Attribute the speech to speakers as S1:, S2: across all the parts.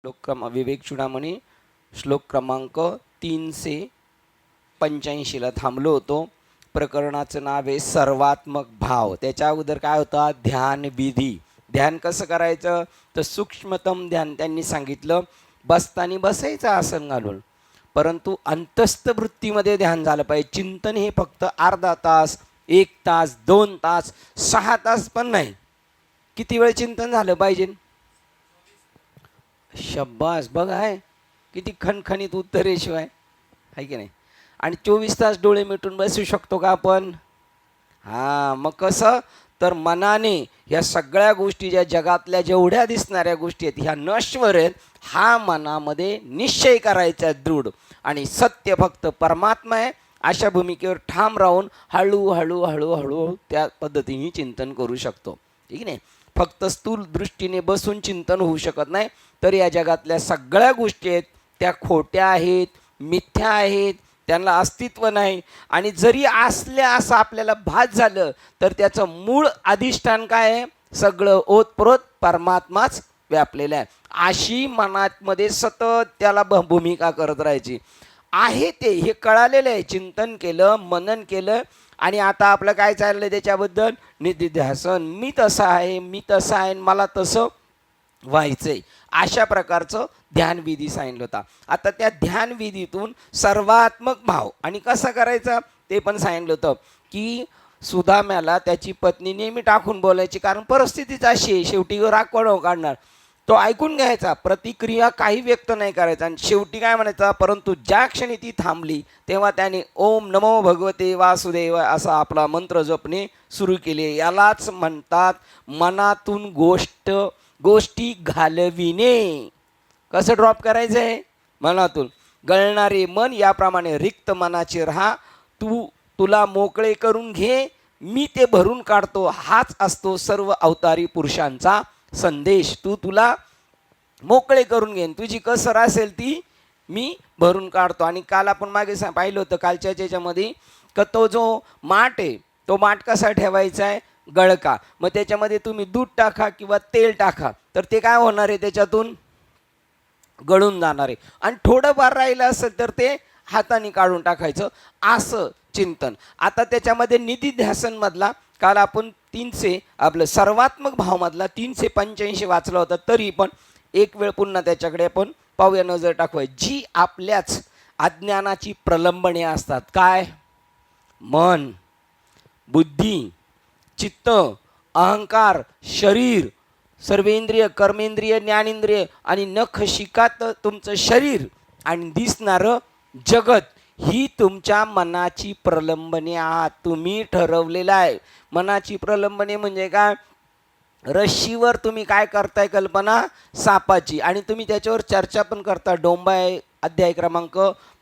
S1: विवेक चुडामणी श्लोक क्रमांक 385ला थांबलो होतो. प्रकरणाचं नाव आहे सर्वात्मक भाव. त्याच्या अगोदर काय होतं? ध्यान विधी. ध्यान कसं करायचं तर सूक्ष्मतम ध्यान त्यांनी सांगितलं. बसताना बसायचं आसन घालून, परंतु अंतस्थ वृत्तीमध्ये ध्यान झालं पाहिजे. चिंतन हे फक्त अर्धा तास, 1 तास, 2 तास, 6 तास पण नाही. किती वेळ चिंतन झालं पाहिजे? शब्बास, बघा आहे किती खणखणीत उत्तरेशिवाय आहे की नाही. आणि 24 तास डोळे मिटून बसू शकतो का आपण? हां, मग कसं तर मनाने या सगळ्या गोष्टी, ज्या जगातल्या जेवढ्या दिसणाऱ्या गोष्टी आहेत ह्या नश्वर आहेत, हा मनामध्ये निश्चय करायचा दृढ. आणि सत्य फक्त परमात्मा आहे अशा भूमिकेवर ठाम राहून हळूहळू हळूहळू त्या पद्धतीने चिंतन करू शकतो. ठीक नाही. फक्त स्थूल दृष्टीने बसून चिंतन होऊ शकत नाही. तर या जगातल्या सगळ्या गोष्टी आहेत त्या खोट्या आहेत, मिथ्या आहेत, त्यांना अस्तित्व नाही. आणि जरी असल्या असं आपल्याला भास झालं तर त्याचं मूळ अधिष्ठान काय आहे? सगळं ओतप्रोत परमात्माच व्यापलेला आहे. अशी मनामध्ये सतत त्याला भूमिका करत राहायची आहे. ते हे कळालेलं आहे. चिंतन केलं, मनन केलं, आणि आता आपलं काय चाललंय त्याच्याबद्दल निधिध्यासन. मी तसं आहे, मी तसं आहे, मला तसं व्हायचंय. अशा प्रकारचं ध्यानविधी सांगितलं होता. आता त्या ध्यानविधीतून सर्वात्मक भाव आणि कसा करायचा ते पण सांगितलं होतं. की सुदाम्याला त्याची पत्नी नेहमी टाकून बोलायची, कारण परिस्थितीच अशी आहे. शेवटी राग कोण काढणार? तो ऐकून घ्यायचा, प्रतिक्रिया काही व्यक्त नाही करायचा. आणि शेवटी काय म्हणायचा? परंतु ज्या क्षणी ती थांबली तेव्हा त्याने ओम नमो भगवते वासुदेव असा आपला मंत्र जपणे सुरू केले. यालाच म्हणतात मनातून गोष्टी घालविणे. कसं ड्रॉप करायचं आहे? मनातून. गळणारे मन याप्रमाणे रिक्त मनाचे राहा. तुला मोकळे करून घे, मी ते भरून काढतो. हाच असतो सर्व अवतारी पुरुषांचा संदेश. तुला मोकळे करून घेईन, तुझी कसर असेल ती मी भरून काढतो. आणि काल आपण मागे पाहिलं होतं कालच्या याच्यामध्ये का तो जो माठ आहे तो माठ कसा ठेवायचा आहे? गळका. मग त्याच्यामध्ये तुम्ही दूध टाका किंवा तेल टाका तर ते काय होणार आहे? त्याच्यातून गळून जाणार आहे. आणि थोडंफार राहिलं असेल तर ते हाताने काढून टाकायचं. असं चिंतन. आता त्याच्यामध्ये निधिध्यासन मधला काल आपण आपलं सर्वात्मक भावमधला 385 वाचला होता. तरी पण एक वेळ पुन्हा त्याच्याकडे आपण पाहूया, नजर टाकूया. जी आपल्याच अज्ञानाची प्रलंबने असतात. काय? मन, बुद्धी, चित्त, अहंकार, शरीर, सर्वेंद्रिय, कर्मेंद्रिय, ज्ञानेंद्रिय आणि नख शिकात तुमचं शरीर आणि दिसणारं जगत, ही तुमच्या मनाची प्रलंबने आहात. तुम्ही ठरवलेलं आहे. मनाची प्रलंबने म्हणजे काय? रश्शीवर तुम्ही काय करताय? कल्पना सापाची. आणि तुम्ही त्याच्यावर चर्चा पण करता. डोंबा आहे अध्याय क्रमांक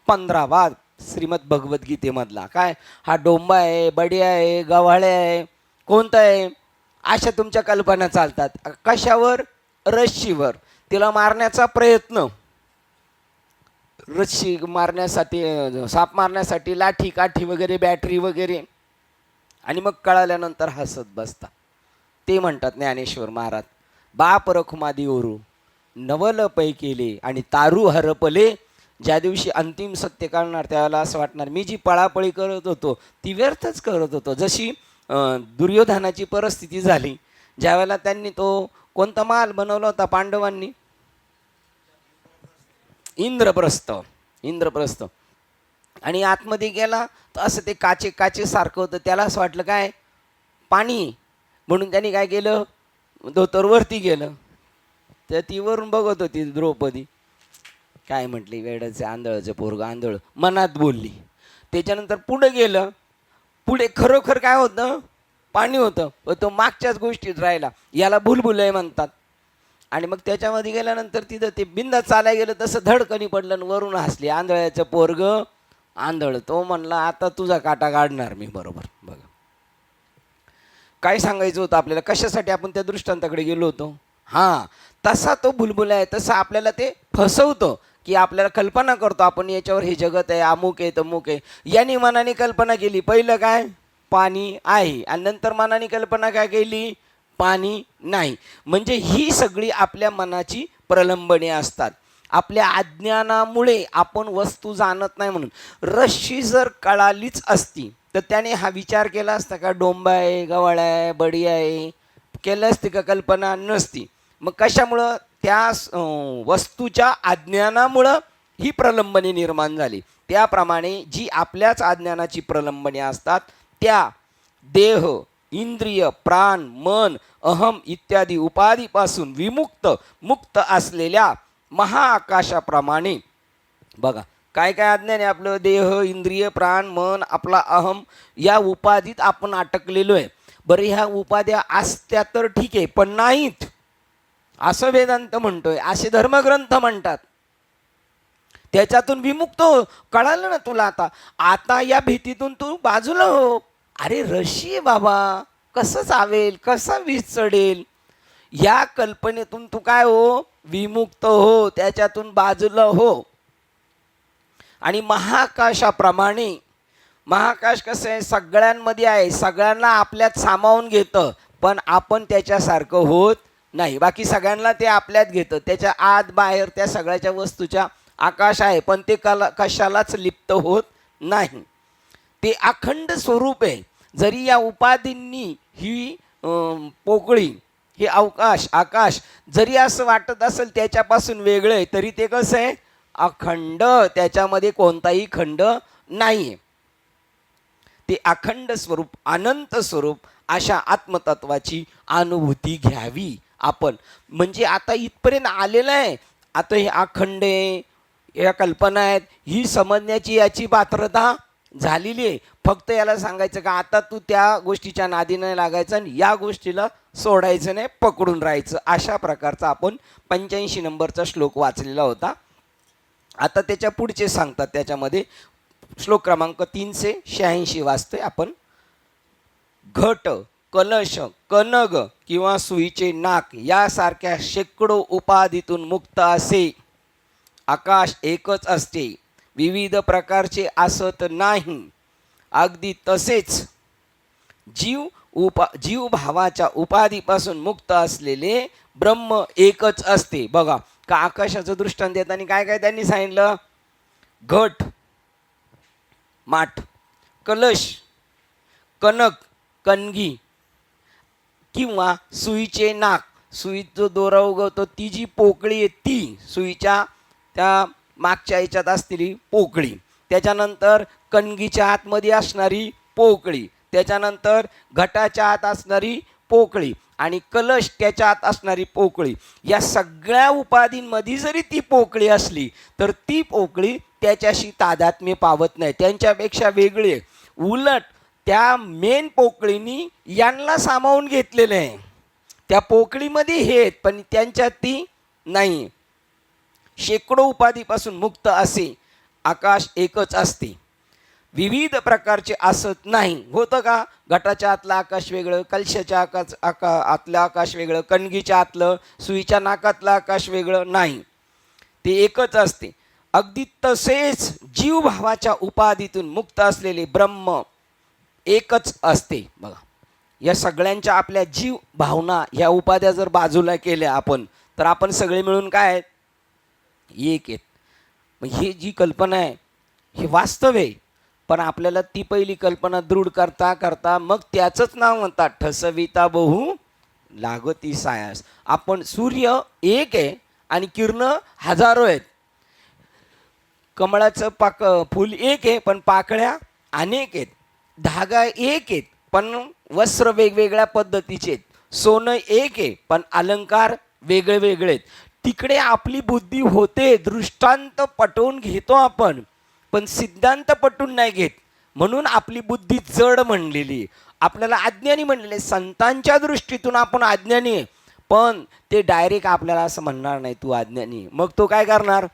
S1: 15 श्रीमद भगवद्गीतेमधला. काय? हा डोंबा आहे, बडिया आहे, गव्हाळ्या आहे, कोणतं आहे? अशा तुमच्या कल्पना चालतात. कशावर? रश्शीवर. तिला मारण्याचा प्रयत्न, रस्सी मारण्यासाठी, साप मारण्यासाठी लाठी काठी वगैरे, बॅटरी वगैरे. आणि मग कळाल्यानंतर हसत बसता. ते म्हणतात ज्ञानेश्वर महाराज, बाप रखुमादी ओरू नवल पै केले आणि तारू हरपले. ज्या दिवशी अंतिम सत्य कळणार त्यावेळेला असं वाटणार मी जी पळापळी करत होतो ती व्यर्थच करत होतो. जशी दुर्योधनाची परिस्थिती झाली ज्यावेळेला त्यांनी तो कोणता महाल बनवला होता पांडवांनी? इंद्रप्रस्थ. आणि आतमध्ये गेला तर असं ते काचे सारखं होतं. त्याला असं वाटलं काय? पाणी. म्हणून त्यांनी काय केलं? धोतर वरती गेलं. तर ती वरून बघत होती द्रौपदी. काय म्हटली? वेड्याचं आंधळाचं पोरगं आंधळ, मनात बोलली. त्याच्यानंतर पुढे गेलं. पुढे खरोखर काय होतं? पाणी होतं. पण तो मागच्याच गोष्टीत राहिला. याला भुलभुलय म्हणतात. आणि मग त्याच्यामध्ये गेल्यानंतर तिथं ते बिंदा चालाय गेलं तसं धडकणी पडलं आणि वरून हसली. आंधळ्याचं पोरगं आंधळ. तो म्हणला आता तुझा काटा काढणार मी. बरोबर. बघा काय सांगायचं होतं आपल्याला, कशासाठी आपण त्या दृष्टांताकडे गेलो होतो. हां, तसा तो बुलबुला आहे. तसं आपल्याला ते फसवतं की आपल्याला कल्पना करतो आपण याच्यावर हे जगत आहे, अमुक आहे, तमुक आहे. याने मनाने कल्पना केली. पहिलं काय? पाणी आहे. आणि नंतर मनाने कल्पना काय केली? पाणी नाही. म्हणजे ही सगळी आपल्या मनाची प्रलंबने असतात. आपल्या अज्ञानामुळे आपण वस्तू जाणत नाही म्हणून. रश्शी जर कळालीच असती तर त्याने हा विचार केला असता का डोंबा आहे, गवळ आहे, बडी आहे, केलं असती का? कल्पना नसती. मग कशामुळं? त्या वस्तूच्या अज्ञानामुळं ही प्रलंबने निर्माण झाली. त्याप्रमाणे जी आपल्याच अज्ञानाची प्रलंबने असतात त्या देह, इंद्रिय, प्राण, मन, अहम इत्यादी उपाधीपासून विमुक्त मुक्त असलेल्या महाआकाशाप्रमाणे बघा काय काय अज्ञान आहे आपलं. देह, इंद्रिय, प्राण, मन, आपला अहम या उपाधीत आपण अटकलेलो आहे. बरं ह्या उपाध्या असत्या तर ठीक आहे पण नाहीत असं वेदांत म्हणतोय, असे धर्मग्रंथ म्हणतात. त्याच्यातून विमुक्त हो. कळालं ना तुला? आता या भीतीतून तू बाजूला हो. अरे रशी आहे बाबा, कसं चावेल, कसा वीज चढेल, या कल्पनेतून तू काय हो? विमुक्त हो, त्याच्यातून बाजूला हो. आणि महाकाशाप्रमाणे, महाकाश कसं आहे? सगळ्यांमध्ये आहे, सगळ्यांना आपल्यात सामावून घेतं, पण आपण त्याच्यासारखं होत नाही. बाकी सगळ्यांना ते आपल्यात घेतं, त्याच्या आत बाहेर त्या सगळ्याच्या वस्तूच्या आकाश आहे, पण ते कशालाच लिप्त होत नाही. ते अखंड स्वरूप आहे. जरी या उपाधींनी ही पोकळी, हे अवकाश, आकाश जरी असं वाटत असेल त्याच्यापासून वेगळं आहे, तरी ते कसं आहे? अखंड, त्याच्यामध्ये कोणताही खंड नाही आहे. ते अखंड स्वरूप, अनंत स्वरूप अशा आत्मतत्वाची अनुभूती घ्यावी आपण. म्हणजे आता इथपर्यंत आलेलं आहे. आता हे अखंड आहे, या कल्पना आहेत, ही समजण्याची याची पात्रता झालेली आहे. फक्त याला सांगायचं का आता तू त्या गोष्टीच्या नादी नाही लागायचं आणि या गोष्टीला सोडायचं नाही, पकडून राहायचं. अशा प्रकारचा आपण 85 नंबरचा श्लोक वाचलेला होता. आता त्याच्या पुढचे सांगतात, त्याच्यामध्ये श्लोक क्रमांक 386 वाचतोय आपण. घट, कलश, कनग किंवा सुईचे नाक यासारख्या शेकडो उपाधीतून मुक्त असे आकाश एकच असते, विविध प्रकारचे असत नाही. अगदी तसेच जीव भावाच्या उपाधीपासून मुक्त असलेले ब्रह्म एकच असते. बघा का आकाशाचं दृष्टांत देताना काय काय त्यांनी सांगितलं? घट, माठ, कलश, कनक, कणगी किंवा सुईचे नाक, सुईत जो दोरा उगवतो ती जी पोकळी आहे ती, सुईच्या त्या मागच्या याच्यात असलेली पोकळी, त्याच्यानंतर कणगीच्या आतमध्ये असणारी पोकळी, त्याच्यानंतर घटाच्या आत असणारी पोकळी आणि कलश त्याच्या आत असणारी पोकळी. या सगळ्या उपाधींमध्ये जरी ती पोकळी असली तर ती पोकळी त्याच्याशी तादात्म्य पावत नाही, त्यांच्यापेक्षा वेगळी आहे. उलट त्या मेन पोकळीनी यांना सामावून घेतलेलं आहे. त्या पोकळीमध्ये हे आहेत पण त्यांच्यात ती नाही. शेकडो उपाधीपासून मुक्त असे आकाश एकच असते, विविध प्रकारचे असत नाही. होतं का? घटाच्या आतलं आकाश वेगळं, कलशाच्या आतलं आकाश वेगळं, कणगीच्या आतलं, सुईच्या नाकातलं आकाश वेगळं नाही, ते एकच असते. अगदी तसेच जीवभावाच्या उपाधीतून मुक्त असलेले ब्रह्म एकच असते. बघा या सगळ्यांच्या आपल्या जीव भावना ह्या उपाध्या जर बाजूला केल्या आपण, तर आपण सगळे मिळून काय आहेत? एक आहेत. मग ही जी कल्पना आहे हे वास्तव आहे, पण आपल्याला ती पहिली कल्पना दृढ करता करता मग त्याचंच नाव म्हणतात ठसविता बहु लागती सायास. आपण सूर्य एक आहे आणि किरण हजारो आहेत. कमळाचं फूल एक आहे पण पाकळ्या अनेक आहेत. धागा एक आहेत पण वस्त्र वेगवेगळ्या पद्धतीचे आहेत. सोनं एक आहे पण अलंकार वेगळे वेगळे आहेत. तिकडे आपली बुद्धी होते, दृष्टांत पटवून घेतो आपण, पण सिद्धांत पटवून नाही घेत, म्हणून आपली बुद्धी जड म्हणलेली, आपल्याला अज्ञानी म्हणलेले. संतांच्या दृष्टीतून आपण अज्ञानी आहे, पण ते डायरेक्ट आपल्याला असं म्हणणार नाही तू अज्ञानी. मग तो काय करणार?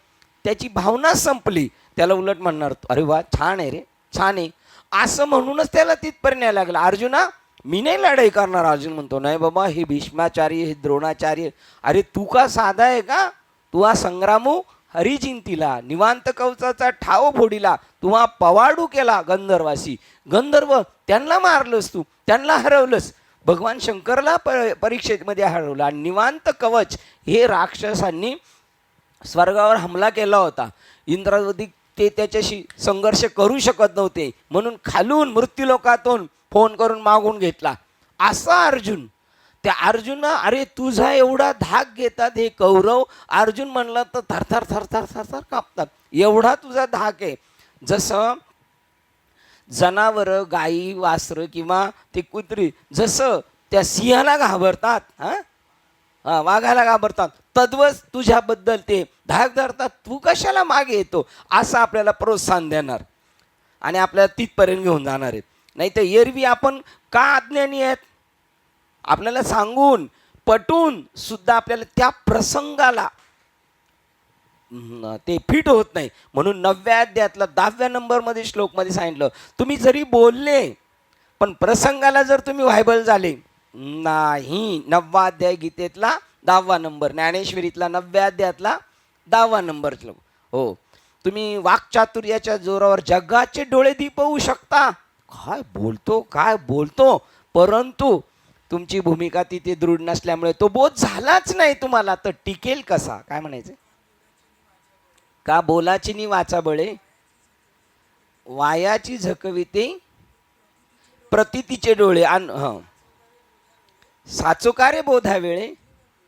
S1: त्याची भावना संपली, त्याला उलट म्हणणार अरे वा छान आहे रे, छान आहे, असं म्हणूनच त्याला तिथपर्यंत यायला लागला. अर्जुना मी नाही लढाई करणार. अर्जुन म्हणतो नाही बाबा, हे भीष्माचार्य, हे द्रोणाचार्य, अरे तू का साधा आहे का? तू हा संग्रामू हरिचिंतीला, निवांत कवचाचा ठाव फोडीला, तू हा पवाडू केला गंधर्वासी. गंधर्व त्यांना मारलंस, तू त्यांना हरवलंस, भगवान शंकरला परीक्षेमध्ये हरवलं. आणि निवांत कवच हे राक्षसांनी स्वर्गावर हमला केला होता. इंद्रावती ते त्याच्याशी संघर्ष करू शकत नव्हते, म्हणून खालून मृत्यूलोकातून फोन करून मागून घेतला. असा अर्जुन, त्या अर्जुन, अरे तुझा एवढा धाक घेतात हे कौरव. अर्जुन म्हणलं तर थरथर थरथर थरथर कापतात, एवढा तुझा धाक आहे. जसं जनावरं, गाई वासरं किंवा ते कुत्री जसं त्या सिंहाला घाबरतात, वाघाला घाबरतात, तद्वच तुझ्याबद्दल ते धाक धरतात. तू कशाला मागे येतो, असं आपल्याला प्रोत्साहन देणार आणि आपल्याला तिथपर्यंत घेऊन जाणार आहेत. नाही तर एरवी आपण का अज्ञानी आहेत, आपल्याला सांगून पटून सुद्धा आपल्याला त्या प्रसंगाला ते फिट होत नाही. म्हणून 9व्या अध्यायातला 10व्या नंबरमध्ये श्लोकमध्ये सांगितलं, तुम्ही जरी बोलले पण प्रसंगाला जर तुम्ही व्हायबल झाले नाही. 9वा अध्याय गीतेतला 10वा नंबर, ज्ञानेश्वरीतला 9व्या अध्यायातला 10वा नंबर श्लोक. हो, तुम्ही वाक्चातुर्याच्या जोरावर जगाचे डोळे दिपवू शकता, काय बोलतो, परंतु तुमची भूमिका तिथे दृढ नसल्यामुळे तो बोध झालाच नाही तुम्हाला, तर टिकेल कसा? काय म्हणायचं? का बोलाची नि वाचा बळे, वायाची झकविते प्रतितीचे डोळे. साचोकारे बोधा वेळे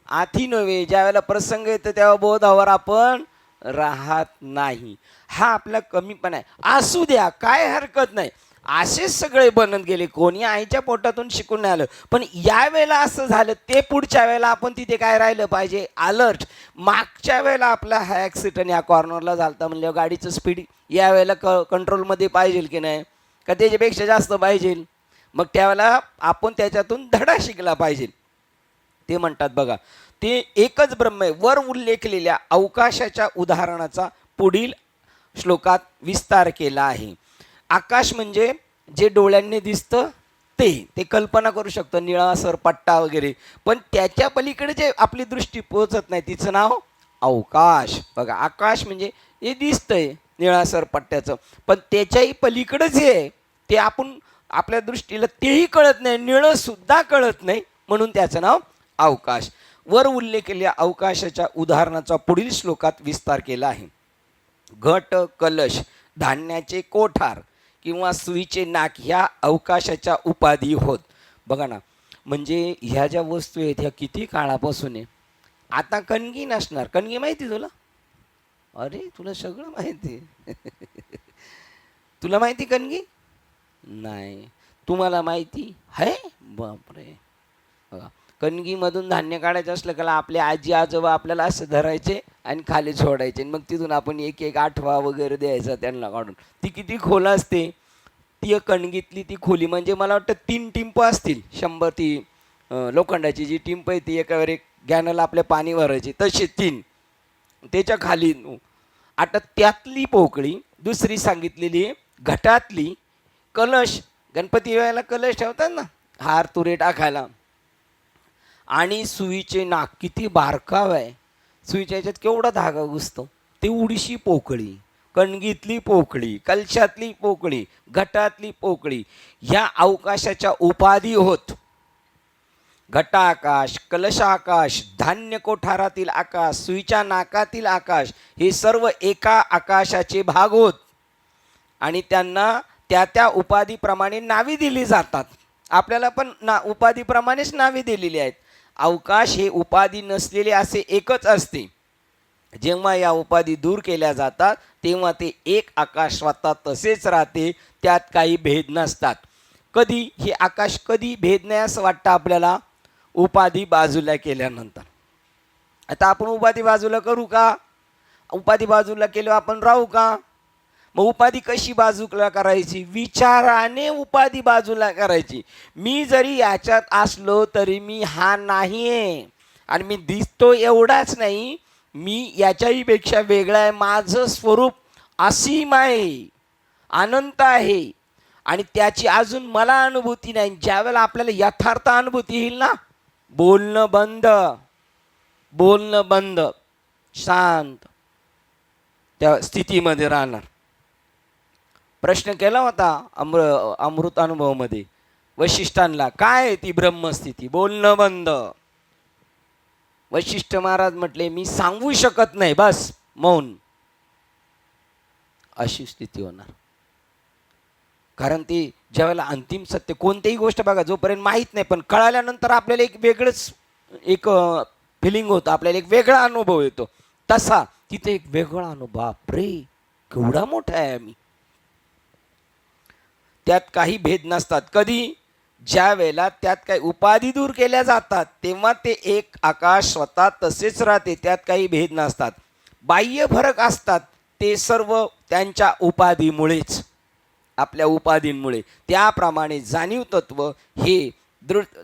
S1: आथी नव्हे. ज्या वेळेला प्रसंग येतो तेव्हा बोधावर आपण राहत नाही. हा आपला कमीपणा आहे. असू द्या, काय हरकत नाही. असेच सगळे बनत गेले, कोणी आईच्या पोटातून शिकून नाही आलं. पण या वेळेला असं झालं, ते पुढच्या वेळेला आपण तिथे काय राहिलं पाहिजे, अलर्ट. मागच्या वेळेला आपला हा ॲक्सिडेंट या कॉर्नरला झाला म्हणजे गाडीचं स्पीड या वेळेला कंट्रोलमध्ये पाहिजे की नाही, का त्याच्यापेक्षा जास्त पाहिजे. मग त्यावेळेला आपण त्याच्यातून धडा शिकला पाहिजे. ते म्हणतात बघा, ते एकच ब्रह्म आहे. वर उल्लेखलेल्या अवकाशाच्या उदाहरणाचा पुढील श्लोकात विस्तार केला आहे. आकाश म्हणजे जे डोळ्यांनी दिसतं ते कल्पना करू शकतो, निळासर पट्टा वगैरे. पण त्याच्या पलीकडे जे आपली दृष्टी पोहोचत नाही तिचं नाव अवकाश. बघा, आकाश म्हणजे हे दिसतंय निळासर पट्ट्याचं, पण त्याच्याही पलीकडे जे आहे ते आपण आपल्या दृष्टीला तेही कळत नाही, निळं सुद्धा कळत नाही, म्हणून त्याचं नाव अवकाश. वर उल्लेखलेल्या अवकाशाच्या उदाहरणाचा पुढील श्लोकात विस्तार केला आहे. घट, कलश, धान्याचे कोठार किंवा सुईचे नाक ह्या अवकाशाच्या उपाधी होत. बघा ना, म्हणजे ह्या ज्या वस्तू आहेत ह्या किती काळापासून आहे. आता कणगी नसणार, कणगी माहिती तुला? अरे तुला सगळं माहिती. तुला माहिती कणगी? नाही. तुम्हाला माहिती आहे? बापरे. बघा, कणगीमधून धान्य काढायचं असलं का आपले आजी आजोबा आपल्याला असं धरायचे आणि खाली सोडायचे, मग तिथून आपण एक एक आठवा वगैरे द्यायचा त्यांना काढून. ती किती खोल असते, ती कणगीतली ती खोली म्हणजे मला वाटतं 3 टिंप असतील. 100 ती लोखंडाची जी टिंप आहे ती एकावर एक गॅनला आपल्या पाणी भरायची, तसे 3. त्याच्या खाली आता त्यातली पोकळी दुसरी सांगितलेली घटातली. कलश, गणपती वेळेला कलश ठेवतात ना हार तुरे टाकायला. आणि सुईचे नाक, किती बारकाव आहे. सुईच्या ह्याच्यात केवढा धागा घुसतो. तेवढीशी पोकळी, कणगीतली पोकळी, कलशातली पोकळी, घटातली पोकळी ह्या अवकाशाच्या उपाधी होत. घटाकाश, कलशाकाश, धान्य कोठारातील आकाश, सुईच्या नाकातील आकाश हे सर्व एका आकाशाचे भाग होत आणि त्यांना त्या त्या उपाधीप्रमाणे नावे दिली जातात. आपल्याला पण उपाधीप्रमाणेच नावे दिलेली आहेत. अवकाश हे उपाधी नसलेले असे एकच असते. जेव्हा या उपाधी दूर केल्या जातात तेव्हा ते एक आकाश स्वतः तसेच राहते, त्यात काही भेद नसतात. कधी हे आकाश कधी भेद नाही असं वाटतं आपल्याला, उपाधी बाजूला केल्यानंतर. आता आपण उपाधी बाजूला करू का? उपाधी बाजूला केल्यावर आपण राहू का? मग उपाधी कशी बाजूला करायची? विचाराने उपाधी बाजूला करायची. मी जरी याच्यात असलो तरी मी हा नाही आहे आणि मी दिसतो एवढाच नाही, मी याच्याही पेक्षा वेगळा आहे. माझं स्वरूप असीम आहे, अनंत आहे आणि त्याची अजून मला अनुभूती नाही. ज्यावेळेला आपल्याला यथार्थ अनुभूती येईल ना, बोलणं बंद, शांत त्या स्थितीमध्ये राहणार. प्रश्न केला होता अमृत अनुभवामध्ये, वशिष्ठांना. काय आहे ती ब्रह्मस्थिती? बोलणं बंद. वशिष्ठ महाराज म्हटले मी सांगू शकत नाही, बस मौन. अशी स्थिती होणार. कारण ती ज्यावेळेला अंतिम सत्य कोणतीही गोष्ट बघा जोपर्यंत माहीत नाही, पण कळाल्यानंतर आपल्याला एक वेगळंच एक फिलिंग होतं, आपल्याला एक वेगळा अनुभव येतो. तसा तिथे एक वेगळा अनुभव. बापरे केवढा मोठा आहे आम्ही. त्यात काही भेद नसतात. कधी? ज्या वेळेला त्यात काही उपाधी दूर केल्या जातात तेव्हा ते एक आकाश स्वतः तसेच राहते, त्यात काही भेद नसतात. बाह्य फरक असतात ते सर्व त्यांच्या उपाधीमुळेच, आपल्या उपाधींमुळे. त्याप्रमाणे जाणीव तत्व हे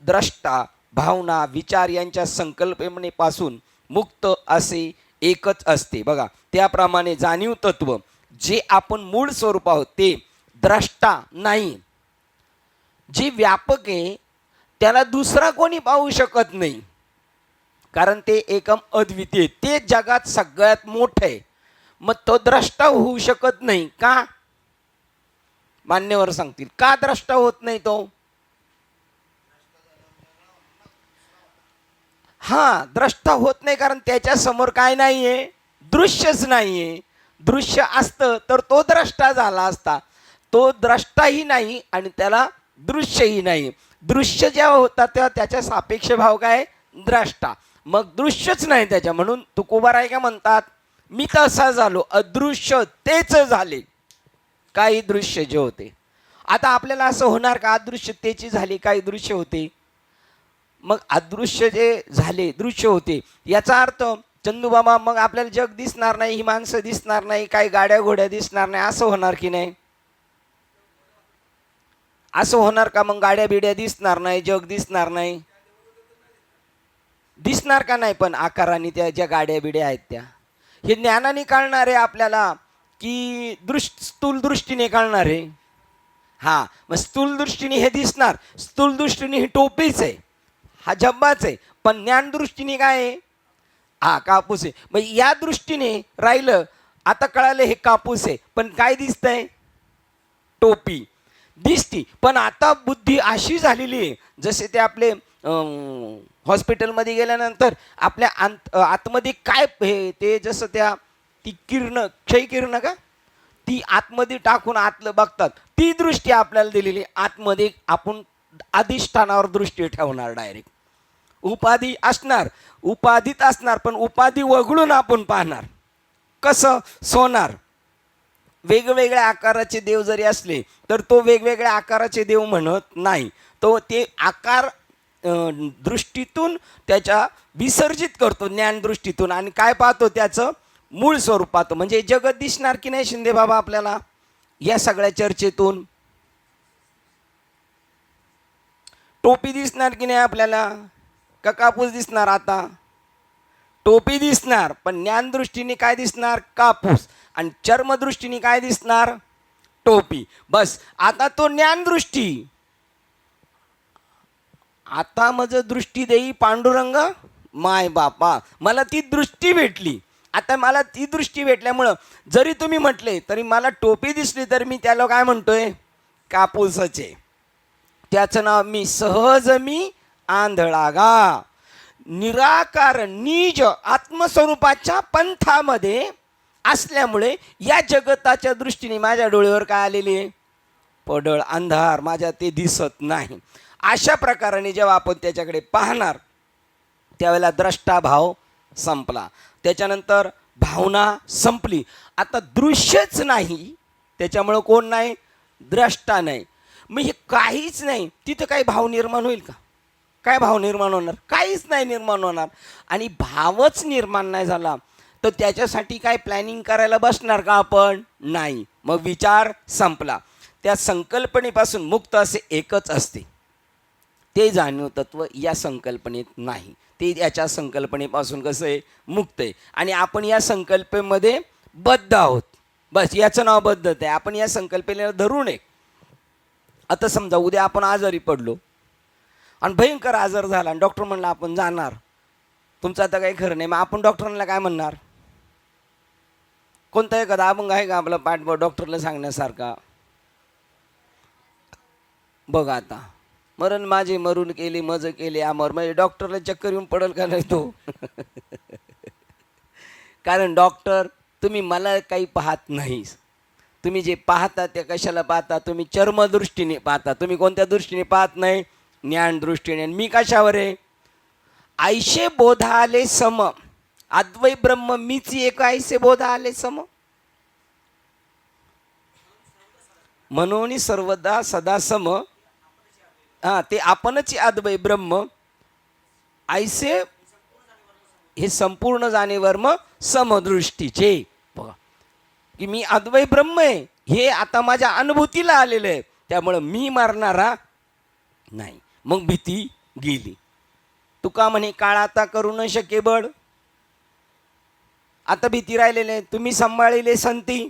S1: द्रष्टा, भावना, विचार यांच्या संकल्पनेपासून मुक्त असे एकच असते. बघा, त्याप्रमाणे जाणीव तत्व जे आपण मूळ स्वरूप आहोत ते द्रष्टा नाही. जे व्यापक आहे त्याला दुसरा कोणी पाहू शकत नाही, कारण ते एकम अद्वितीय, ते जगात सगळ्यात मोठं आहे. मग तो द्रष्टा होऊ शकत नाही का? मान्यवर सांगतील का द्रष्टा होत नाही तो? हा, द्रष्टा होत नाही कारण त्याच्या समोर काय नाहीये? दृश्यच नाहीये. दृश्य असतं तर तो द्रष्टा झाला असता. तो द्रष्टाही नाही आणि त्याला दृश्यही नाही. दृश्य जेव्हा होता तेव्हा त्याच्या सापेक्ष भाव काय? द्रष्टा. मग दृश्यच नाही त्याच्या, म्हणून तुकोबाराय काय म्हणतात? मी तसा झालो, अदृश्य तेच झाले. काही दृश्य जे होते. आता आपल्याला असं होणार का अदृश्य तेची झाले काही दृश्य होते? मग अदृश्य जे झाले दृश्य होते याचा अर्थ चंदूबाबा मग आपल्याला जग दिसणार नाही, ही माणसं दिसणार नाही, काही गाड्या घोड्या दिसणार नाही, असं होणार की नाही? असं होणार का? मग गाड्या बिड्या दिसणार नाही, जग दिसणार नाही, दिसणार का नाही? पण आकाराने त्या ज्या गाड्या बिड्या आहेत त्या हे ज्ञानाने कळणार आहे आपल्याला की स्थूल दृष्टीने कळणार आहे? हा, मग स्थूल दृष्टीने हे दिसणार. स्थूल दृष्टीने ही टोपीच आहे, हा जब्बाच आहे. पण ज्ञान दृष्टीने काय आहे? हा कापूस आहे. मग या दृष्टीने राहिलं, आता कळालं हे कापूस आहे, पण काय दिसतंय? टोपी दिसती. पण आता बुद्धी अशी झालेली आहे, जसे ते आपले हॉस्पिटलमध्ये गेल्यानंतर आपल्या आतमध्ये काय हे ते जसं त्या ती किरण, क्षय किरण का ती आतमध्ये टाकून आतलं बघतात, ती दृष्टी आपल्याला दिलेली. आतमध्ये आपण अधिष्ठानावर दृष्टी ठेवणार डायरेक्ट. उपाधी असणार, उपाधीत असणार, पण उपाधी वगळून आपण पाहणार. कसं? सोनार वेगवेगळ्या आकाराचे देव जरी असले तर तो वेगवेगळ्या आकाराचे देव म्हणत नाही. तो ते आकार दृष्टीतून त्याच्या विसर्जित करतो, ज्ञान दृष्टीतून, आणि काय पाहतो? त्याचं मूळ स्वरूप पाहतो. म्हणजे जगत दिसणार की नाही शिंदे बाबा आपल्याला या सगळ्या चर्चेतून? टोपी दिसणार की नाही आपल्याला? का कापूस दिसणार? आता टोपी दिसणार, पण ज्ञानदृष्टीने काय दिसणार? कापूस. आणि चर्मदृष्टीने काय दिसणार? टोपी. बस, आता तो ज्ञानदृष्टी. आता माझं दृष्टी देई पांडुरंग माय बापा, मला ती दृष्टी भेटली. आता मला ती दृष्टी भेटल्यामुळं जरी तुम्ही म्हटले तरी मला टोपी दिसली तर मी त्याला काय म्हणतोय? कापूसचे. त्याचं नाव मी सहज मी आंधळा गा. निराकार निज आत्मस्वरूपाच्या पंथामध्ये असल्यामुळे या जगताच्या दृष्टीने माझ्या डोळ्यावर काय आलेली आहे? पडळ, अंधार, माझ्या ते दिसत नाही. अशा प्रकाराने जेव्हा आपण त्याच्याकडे पाहणार त्यावेळेला द्रष्टाभाव संपला. त्याच्यानंतर भावना संपली. आता दृश्यच नाही, त्याच्यामुळं कोण नाही? द्रष्टा नाही. मग हे काहीच नाही, तिथं काही भाव निर्माण होईल का? काय भाव निर्माण होणार? काहीच नाही निर्माण होणार. आणि भावच निर्माण नाही झाला तर त्याच्यासाठी काय प्लॅनिंग करायला बसणार का आपण? नाही. मग विचार संपला. त्या संकल्पनेपासून मुक्त असे एकच असते, ते जाणीव तत्व या संकल्पनेत नाही. ते याच्या संकल्पनेपासून कसं आहे? मुक्त आहे. आणि आपण या संकल्पनेमध्ये बद्ध आहोत. बस, याचं नाव बद्धत आहे. आपण या संकल्पनेला धरू नये. आता समजा उद्या आपण आजारी पडलो आणि भयंकर आजार झाला आणि डॉक्टर म्हणला आपण जाणार, तुमचं आता काही खरं नाही. मग आपण डॉक्टरांना काय म्हणणार? कोणता एखादा अभंग आहे का आपला पाठबळ डॉक्टरला सांगण्यासारखा? बघा आता मरण माझे मरून केले मज केले अमर, म्हणजे डॉक्टरला चक्कर येऊन पडल का नाही तो. कारण डॉक्टर, तुम्ही मला काही पाहत नाहीस. तुम्ही जे पाहता ते कशाला पाहता? तुम्ही चर्मदृष्टीने पाहता. तुम्ही कोणत्या दृष्टीने पाहत नाही? ज्ञान दृष्टीने. मी कशावर आहे? आयशे बोधा आले सम, अद्वै ब्रह्म मीच एक आयसे बोधा आले सम, म्हणून सर्वदा सदा सम. हा, ते आपणच अद्वै ब्रह्म आयसे, हे संपूर्ण जाणेवर मग समदृष्टीचे. बघा की मी अद्वै ब्रह्म आहे हे आता माझ्या अनुभूतीला आलेलं आहे, त्यामुळं मी मारणारा नाही. मग भीती गेली. तुका म्हणे काळ आता करू न शके बळ, आता भीती राहिलेले. तुम्ही सांभाळिले संती,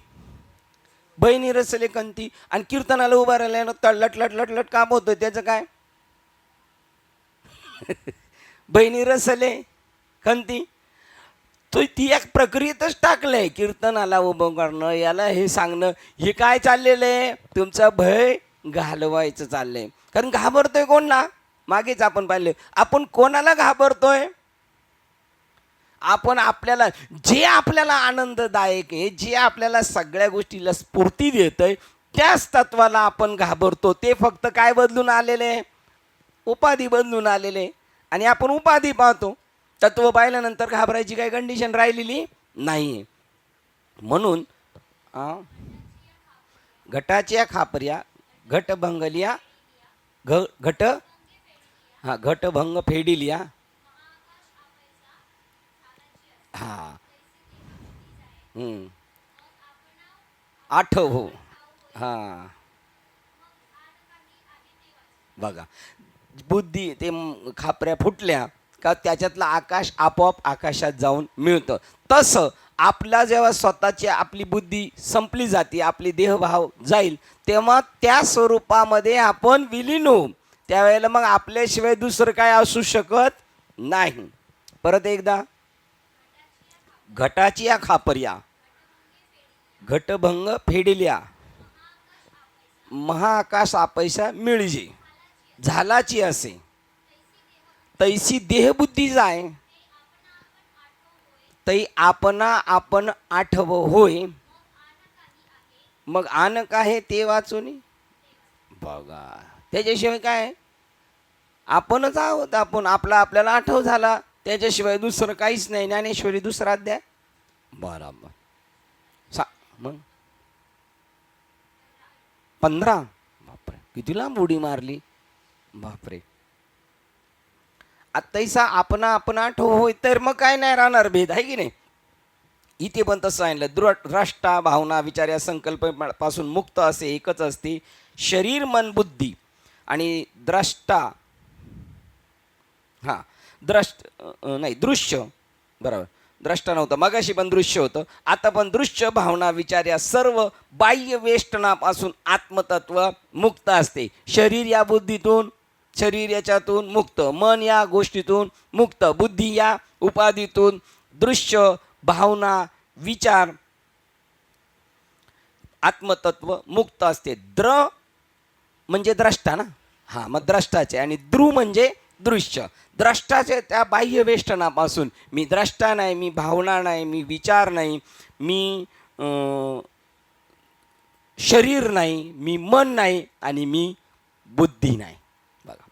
S1: बहिणी रसले कंती. आणि कीर्तनाला उभा राहिल्यानं लट लट लट लट काम होतं, त्याचं काय? बहिणी रसले कंती, तो ती एक प्रक्रियेतच टाकलंय. कीर्तनाला उभं करणं, याला हे सांगणं, हे काय चाललेलं आहे? तुमचा भय घालवायचं चाललंय. कारण घाबरतोय कोणला? मागेच आपण पाहिले, आपण कोणाला घाबरतोय? आपण आपल्याला, जे आपल्याला आनंददायक आहे, जे आपल्याला सगळ्या गोष्टीला स्फूर्ती देतंय, त्याच तत्वाला आपण घाबरतो. ते फक्त काय बदलून आलेले? उपाधी बदलून आलेले. आणि आपण उपाधी पाहतो, तत्व पाहिल्यानंतर घाबरायची काही कंडिशन राहिलेली नाही. म्हणून घटाच्या खापऱ्या घट भंगलिया, घट हा घटभंग फेडिलिया. हा आठव हो. हा बघा, बुद्धी ते खापऱ्या फुटल्या का त्याच्यातलं आकाश आपोआप आकाशात जाऊन मिळतं. तसं आपला जेव्हा स्वतःची आपली बुद्धी संपली जाते, आपली देहभाव जाईल, तेव्हा त्या स्वरूपामध्ये आपण विलीन होऊ. त्यावेळेला मग आपल्याशिवाय दुसरं काय असू शकत नाही. परत एकदा, घटाची या खापऱ्या घटभंग फेडिल्या, महाआकाश आपैसा मिळजे, झालाची असे तैसी देहबुद्धी जाय, तै आपणा आपण आठव होय, मग आन काय ते वाचून. बघा, त्याच्याशिवाय काय? आपणच आहोत. आपण आपला आपल्याला आठव झाला, त्याच्याशिवाय दुसरं काहीच नाही. ज्ञानेश्वरी 2रा अध्याय. बरोबर. मग 15. बापरे, किती लांब उडी मारली. बापरे. आत्ताईसा आपणा आपण आठव होय, तर मग काय नाही राहणार भेद, आहे की नाही? इथे पण तसं सांगितलं. द्रष्टा भावना विचार या संकल्पपासून मुक्त असे एकच असते शरीर मन बुद्धी. आणि द्रष्टा, हां नाही दृश्य, बरोबर, द्रष्टा नव्हतं मगाशी, पण दृश्य होतं. आता पण दृश्य भावना विचार या सर्व बाह्य वेष्टनापासून आत्मतत्व मुक्त असते. शरीर या बुद्धीतून, शरीर याच्यातून मुक्त, मन या गोष्टीतून मुक्त, बुद्धी या उपाधीतून, दृश्य भावना विचार आत्मतत्व मुक्त असते. म्हणजे द्रष्टा ना, हां, मग द्रष्टाचे. आणि म्हणजे दृश्य. द्रष्टाचे त्या बाह्य वेष्टनापासून, मी द्रष्टा नाही, मी भावना नाही, मी विचार नाही, मी शरीर नाही, मी मन नाही, आणि मी बुद्धी नाही. बघा,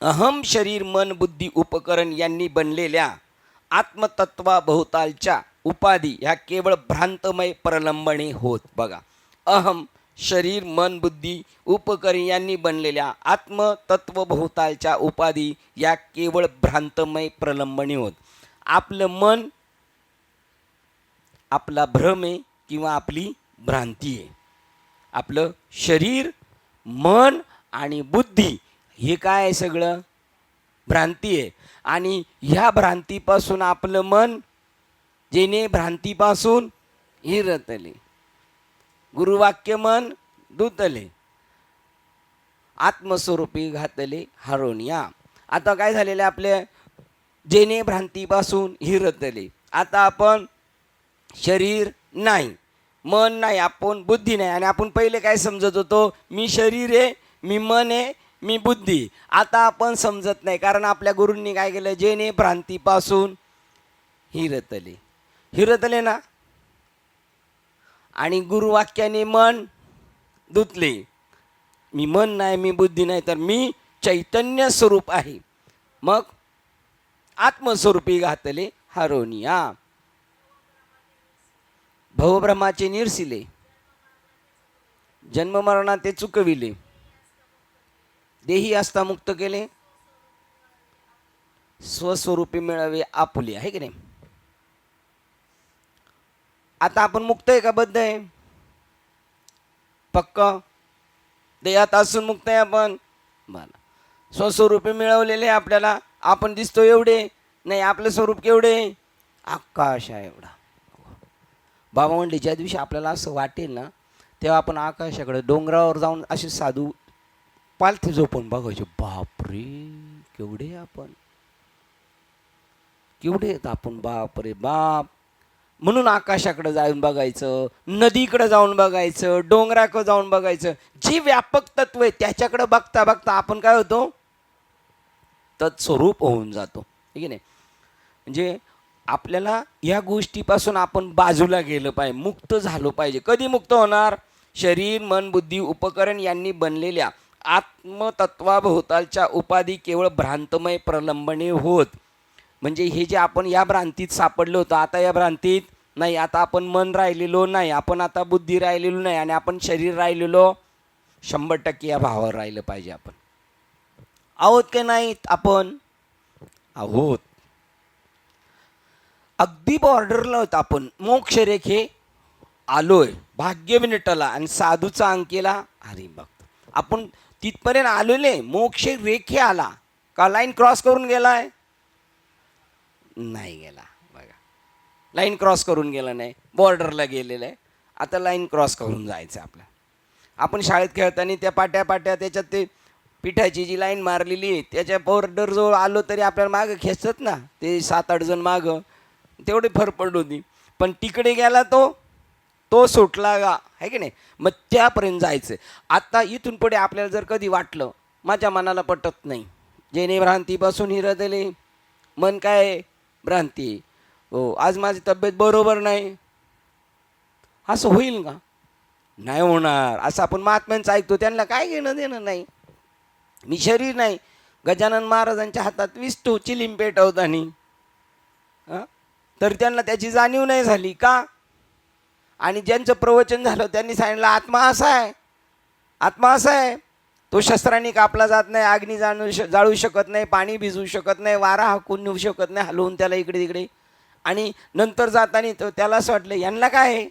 S1: अहम शरीर मन बुद्धी उपकरण यांनी बनलेल्या आत्मतत्वाभोवतालच्या उपाधी ह्या केवळ भ्रांतमय प्रलंबने होत. बघा, अहम शरीर मन बुद्धी उपकरण यांनी बनलेल्या आत्मतत्वभोवतालच्या उपाधी या केवळ भ्रांतमय प्रलंबने होत. आपलं मन आपला भ्रम आहे किंवा आपली भ्रांती आहे. आपलं शरीर मन आणि बुद्धी हे काय आहे? सगळं भ्रांती आहे. आणि ह्या भ्रांतीपासून आपलं मन, जेने भ्रांतीपासून हिरतले, गुरुवाक्य मन दूतले, आत्मस्वरूपी घातले हरोनिया. आता काय झालेलं आहे? आपल्या जेने भ्रांतीपासून हिरतले, आता आपण शरीर नाही, मन नाही, आपण बुद्धी नाही. आणि आपण पहिले काय समजत होतो? मी शरीर आहे, मी मन आहे, मी बुद्धी. आता आपण समजत नाही, कारण आपल्या गुरूंनी काय केलं, जेने भ्रांतीपासून हिरतले. हिरतले ना, आणि गुरुवाक्याने मन धुतले. मी मन नाही, मी बुद्धी नाही, तर मी चैतन्य स्वरूप आहे. मग आत्मस्वरूपी घातले हरोनिया. भवभ्रमाचे निरसिले, जन्ममरणा ते चुकविले, देही असता मुक्त केले, स्वस्वरूपी मिळावे आपुले. आहे की नाही? आता आपण मुक्त आहे का बद्ध आहे? पक्क देहात असून मुक्त आहे आपण. बरं, स्वस्वरूपी मिळवलेले आपल्याला. आपण दिसतो एवढे नाही, आपलं स्वरूप केवढे? आकाश आहे एवढा. बाबा म्हणले ज्या दिवशी आपल्याला असं वाटेल ना, तेव्हा आपण आकाशाकडे डोंगरावर जाऊन असे साधू पालथे झोपून बघायचे. बापरे, केवढे आपण, केवढे आहेत आपण, बाप रे बाप. म्हणून आकाशाकडे जाऊन बघायचं, नदीकडे जाऊन बघायचं, डोंगराकडे जाऊन बघायचं. जे व्यापक तत्व आहे त्याच्याकडे बघता बघता आपण काय होतो, तत्स्वरूप होऊन जातो. ठीक आहे नाही? म्हणजे आपल्याला या गोष्टीपासून आपण बाजूला गेलं पाहिजे, मुक्त झालो पाहिजे. कधी मुक्त होणार? शरीर, मन, बुद्धी, उपकरण यांनी बनलेल्या आत्मतत्वाभोवतालच्या उपाधी केवळ भ्रांतमय प्रलंबने होत. म्हणजे हे जे आपण या भ्रांतीत सापडलो होतो, आता या भ्रांतीत नाही. आता आपण मन राहिलेलो नाही, आपण आता बुद्धी राहिलेलो नाही, आणि आपण शरीर राहिलेलो 100% या भावावर राहिलं पाहिजे. आपण आहोत की नाहीत? आपण आहोत. अगदी बॉर्डरला होत आपण, मोक्षरेखे आलोय, भाग्य मिनिटाला, आणि साधूचा अंकेला हरी भक्त. आपण तिथपर्यंत आलेले, मोक्ष रेखे आला का? लाईन क्रॉस करून गेलाय? नाही गेला. बघा, लाईन क्रॉस करून गेला नाही, बॉर्डरला गेलेलं आहे. आता लाईन क्रॉस करून जायचं आपल्या. आपण शाळेत खेळताना त्या पाट्या त्याच्यात ते पिठाची जी लाईन मारलेली आहे, त्याच्या बॉर्डर जवळ आलो तरी आपल्याला मागं खेचतात ना ते 7-8 जण मागं, तेवढी फरफड होती. पण तिकडे गेला तो सुटला गा, आहे की नाही? मग त्यापर्यंत जायचं. आता इथून पुढे आपल्याला जर कधी वाटलं माझ्या मनाला पटत नाही, जेणे भ्रांतीपासून हिरतले, मन काय भ्रांती, हो आज माझी तब्येत बरोबर नाही, असं होईल का? नाही होणार. असं आपण महात्म्यांचं ऐकतो, त्यांना काय घेणं देणं नाही. मी शरीर नाही. गजानन महाराजांच्या हातात विस्तू चिलीम पेटवतानी, तर त्यांना त्याची जाणीव नाही झाली का? आणि ज्यांचं प्रवचन झालं त्यांनी सांगितलं आत्मा असा आहे, आत्मा असा आहे, तो शस्त्रांनी कापला जात नाही, अग्नी जाळू शकत नाही, पाणी भिजवू शकत नाही, वारा हाकून नेऊ शकत नाही, हलवून त्याला इकडे तिकडे. आणि नंतर जाताना तो त्याला असं वाटलं यांना काय आहे,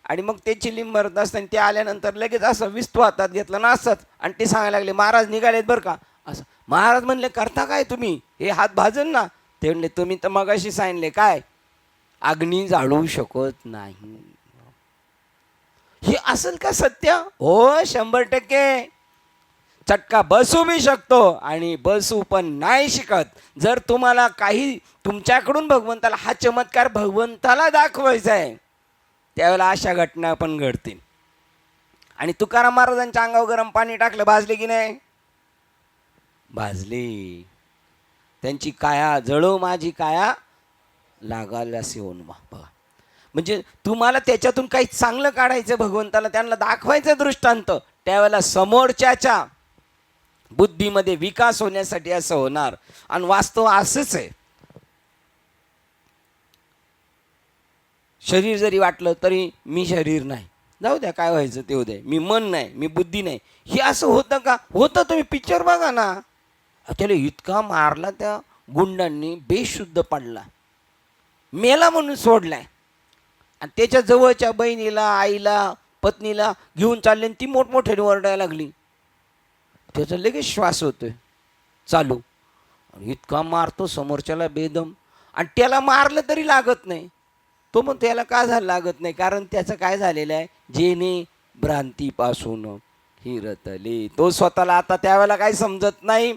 S1: आणि मग ते चिलीम भरत असताना ते आल्यानंतर लगेच असं विस्तू हातात घेतलं ना असंच, आणि ते सांगायला लागले महाराज निघालेत बरं का. असं महाराज म्हणले करता काय तुम्ही, हे हात भाजन ना. ते म्हणले तुम्ही तर मगाशी सांगितले काय, अग्नी जाळू शकत नाही. हे असेल का सत्य? हो 100%. चटका बसू बी शकतो आणि बसू पण नाही शिकत. जर तुम्हाला काही तुमच्याकडून भगवंताला हा चमत्कार भगवंताला दाखवायचा आहे, त्यावेळेला अशा घटना पण घडतील. आणि तुकाराम महाराजांच्या अंगावर गरम पाणी टाकलं, भाजले की नाही? भाजले. त्यांची काया जळो माझी काया लागायला होऊन बघा. म्हणजे तुम्हाला त्याच्यातून काही चांगलं काढायचं, भगवंताला त्यांना दाखवायचं दृष्टांत, त्यावेळेला समोरच्याच्या बुद्धीमध्ये विकास होण्यासाठी असं होणार. आणि वास्तव असंच आहे. शरीर जरी वाटलं तरी मी शरीर नाही, जाऊ द्या काय व्हायचं ते होऊ द्या, मी मन नाही, मी बुद्धी नाही. हे असं होतं का? होतं. तुम्ही पिक्चर बघा ना, त्याला इतका मारला त्या गुंडांनी, बेशुद्ध पडला, मेला म्हणून सोडलाय. आणि त्याच्या जवळच्या बहिणीला, आईला, पत्नीला घेऊन चालले, ती मोठमोठ्याने ओरडायला लागली. त्याचा लगेच श्वास होतोय चालू, इतका मारतो समोरच्याला बेदम, आणि त्याला मारलं तरी लागत नाही. तो मग त्याला का झालं लागत नाही? कारण त्याचं काय झालेलं आहे, जेणे भ्रांतीपासून हिरतले. तो स्वतःला आता त्यावेळेला काय समजत नाही,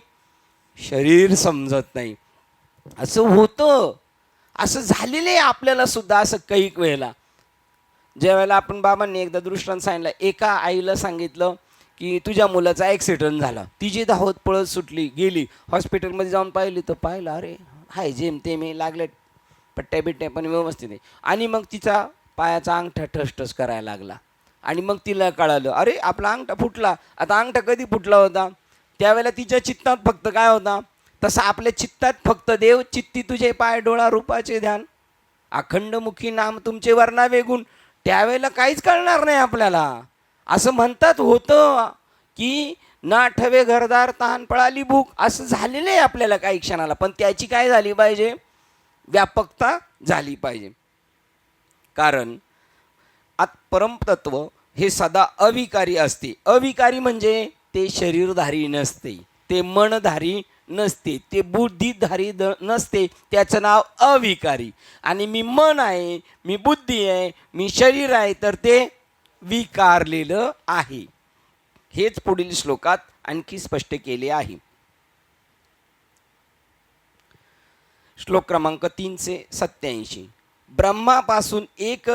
S1: शरीर समजत नाही. असं होतं, असं झालेलं आहे आपल्याला सुद्धा. असं काही वेळेला ज्या वेळेला आपण बाबांनी एकदा दृष्टांत सांगितलं, एका आईला सांगितलं की तुझ्या मुलाचा ॲक्सिडेंट झाला, तिची धावत पळत सुटली, गेली हॉस्पिटलमध्ये, जाऊन पाहिली तर पाहिलं अरे हाय जेमतेम लागले, पट्ट्या बिट्ट्या पण व्यवस्थित आहे. आणि मग तिचा पायाचा अंगठा ठसठस करायला लागला. आणि मग तिला कळालं अरे आपला अंगठा फुटला. आता अंगठा कधी फुटला होता? त्यावेळेला तिच्या चित्तात फक्त काय होता? तसं आपल्या चित्तात फक्त देव चित्ती तुझे पाय डोळा रूपाचे ध्यान, अखंडमुखी नाम तुमचे वर्णा वेगून. त्यावेळेला काहीच कळणार नाही आपल्याला. असं म्हणतात होतं की ना आठवे घरदार तहान पळाली भूक, असं झालेलं आहे आपल्याला काही क्षणाला. पण त्याची काय झाली पाहिजे? व्यापकता झाली पाहिजे. कारण परमतत्व हे सदा अविकारी असते. अविकारी म्हणजे ते शरीरधारी नसते, ते मनधारी नसते, ते बुद्धिधारी नसते, त्याचं नाव अविकारी. आणि मी मन आहे, मी बुद्धी आहे, मी शरीर आहे, तर ते विकारलेलं आहे. हेच पुढील श्लोकात आणखी स्पष्ट केले आहे. श्लोक क्रमांक 387. ब्रह्मापासून एक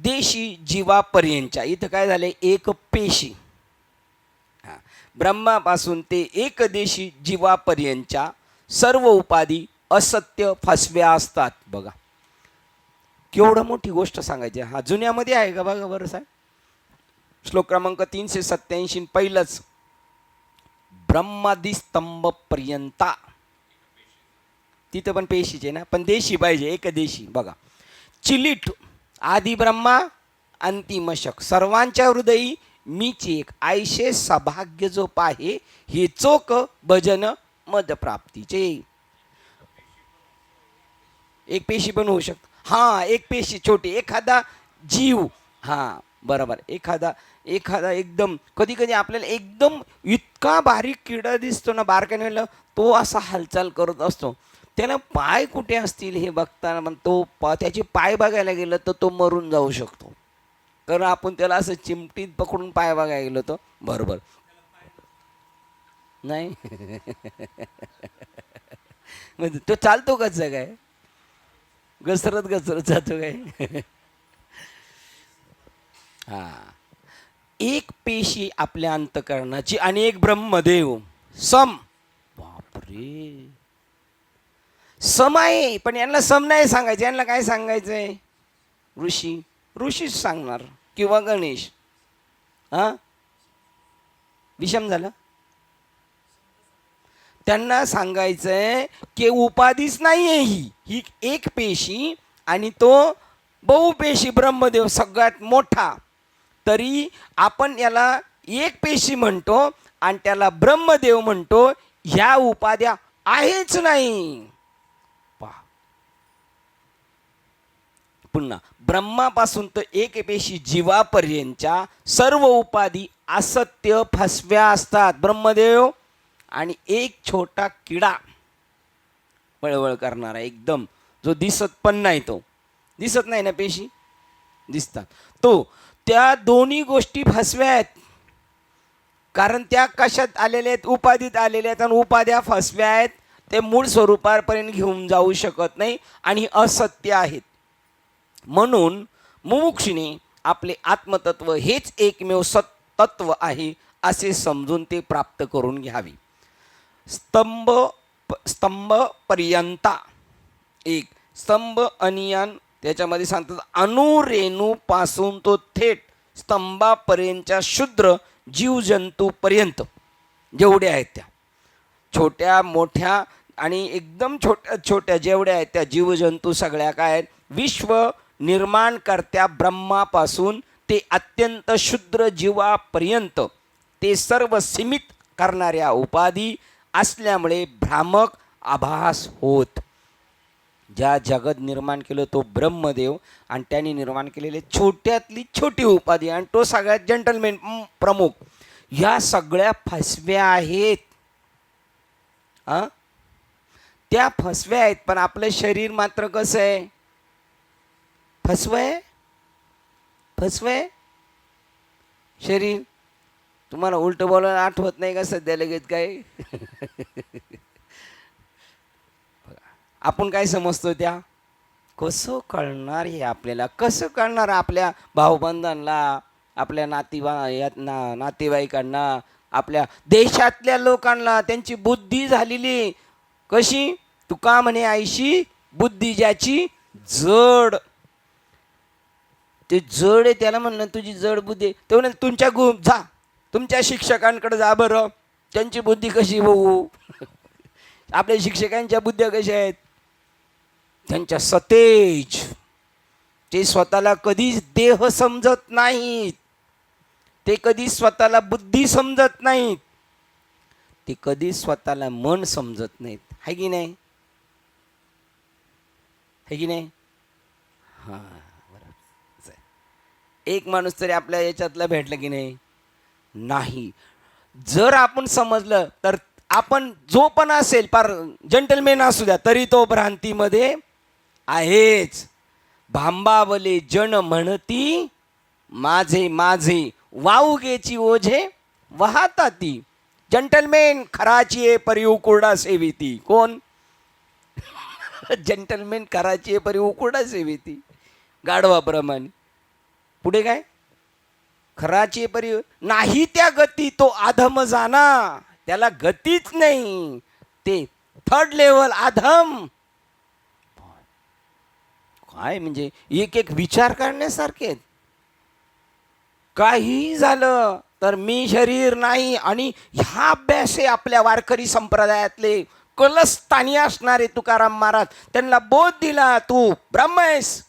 S1: देशी जीवापर्यंतच्या, इथं काय झालंय? एक पेशी. ब्रह्मापासून ते एक देशी जीवापर्यंतच्या सर्व उपाधी असत्य फसव्या असतात. बघा केवढं मोठी गोष्ट सांगायची. हा जुन्यामध्ये आहे का बघा बरं साहेब. श्लोक क्रमांक 387 पहिलंच, ब्रह्मादी स्तंभ पर्यंता. तिथं पण पेशीचे ना, पण देशी पाहिजे, एक देशी. बघा चिलीट आदि ब्रह्मा अंतिम शक, सर्वांच्या हृदयी मीच एक, आयशे सभाग्य जो पाहे, हे चोक भजन मद प्राप्तीचे. एक पेशी पण होऊ शकतो. हा एक पेशी छोटी, एखादा जीव. हा बरोबर, एखादा एकदम, कधी कधी आपल्याला एकदम इतका बारीक किडा दिसतो ना बारकाईने, तो असा हालचाल करत असतो. त्याला पाय कुठे असतील हे बघताना, पण तो त्याचे पाय बघायला गेलं तर तो मरून जाऊ शकतो. कारण आपण त्याला असं चिमटीत पकडून पाय बघायला गेलो तर बरोबर नाही. म्हणजे तो चालतो कसं काय? घसरत जातो काय? हा एक पेशी आपल्या अंतःकरणाची आणि एक ब्रह्मदेव सम. बापरे, सम आहे. पण यांना सम नाही सांगायचं, यांना काय सांगायचंय? ऋषीच सांगणार किंवा गणेश. हा विषम झालं. त्यांना सांगायचंय की उपाधीच नाहीये ही एक पेशी, आणि तो बहुपेशी ब्रह्मदेव सगळ्यात मोठा. तरी आपण याला एक पेशी म्हणतो आणि त्याला ब्रह्मदेव म्हणतो. ह्या उपाध्या आहेच नाही. पहा पुन्हा, ब्रह्मापासून तर एक पेशी जीवापर्यंतच्या सर्व उपाधी असत्य फसव्या असतात. ब्रह्मदेव आणि एक छोटा किडा वळवळ करणारा, एकदम जो दिसत पण नाही, तो दिसत नाही ना, पेशी दिसतात, तो. त्या दोन्ही गोष्टी फसव्या आहेत. कारण त्या कशात आलेल्या आहेत? उपाधीत आलेल्या आहेत. आणि उपाध्या फसव्या आहेत, ते मूळ स्वरूपापर्यंत घेऊन जाऊ शकत नाही आणि असत्य आहेत. म्हणून मुमुक्षुने आपले आत्मतत्व हेच एकमेव सत्तत्व आहे असे समजून ते प्राप्त करून घ्यावे. स्तंभ पर्यंता, एक स्तंभ अनियन, त्याच्यामध्ये सांगतात अणुरेणूपासून तो थेट स्तंभापर्यंतच्या शूद्र जीवजंतूपर्यंत जेवढे आहेत, त्या छोट्या मोठ्या आणि एकदम छोट्या छोट्या जेवढ्या आहेत त्या जीवजंतू सगळ्या काय आहेत? विश्व निर्माणकर्त्या ब्रह्मापासून ते अत्यंत शूद्र जीवापर्यंत ते सर्व सीमित करणाऱ्या उपाधी असल्यामुळे भ्रामक आभास होत. ज्या जगत निर्माण केलं तो ब्रह्मदेव, आणि त्यांनी निर्माण केलेले छोट्यातली छोटी उपाधी, आणि तो सगळ्यात जंटलमॅन प्रमुख, ह्या सगळ्या फसव्या आहेत. त्या फसव्या आहेत. पण आपलं शरीर मात्र कसं आहे? फसवय शरीर. तुम्हाला उलट बोलायला आठवत नाही का सध्या लगेच काय? आपण काय समजतो त्या? कसं कळणार हे आपल्याला? कसं कळणार आपल्या भाऊबंधांना, आपल्या नातेवाईकांना, आपल्या देशातल्या लोकांना त्यांची बुद्धी झालेली कशी? तुका म्हणे आईशी बुद्धी ज्याची जड. ते जड आहे त्याला म्हणलं तुझी जड बुद्धी. ते म्हणे तुमच्या जा तुमच्या शिक्षकांकडे जा बरं, त्यांची बुद्धी कशी होऊ. आपल्या शिक्षकांच्या बुद्ध्या कशा आहेत? त्यांच्या सतेज. ते स्वतःला कधीच देह समजत नाहीत, ते कधी स्वतःला बुद्धी समजत नाहीत, ते कधी स्वतःला मन समजत नाहीत. है की नाही? है की नाही? हां बरोबर. एक माणूस तरी आपल्या याच्यातला भेटला की नाही? नाही. जर आपण समजलं तर आपण जो पण असेल पार जंटलमॅन असू द्या तरी तो भ्रांतीमध्ये आहेच. भांबावले जन म्हणती माझे माझे वाऊगेची ओझे वाहताती. जंटलमॅन खराची आहे परी उकुरडा सेविती. कोण? जंटलमॅन खराची आहे परी उकुरडा सेविती. गाढवाप्रमाणे. पुढे काय? खराची परी नाही त्या गती तो आधम जाना. त्याला गतीच नाही, ते थर्ड लेवल आधम. काय म्हणजे एक एक विचार करण्यासारखे. काही झालं तर मी शरीर नाही. आणि ह्या अभ्यास आहे आपल्या वारकरी संप्रदायातले कलस्थानी असणारे तुकाराम महाराज. त्यांना बोध दिला तू ब्रह्म आहेस.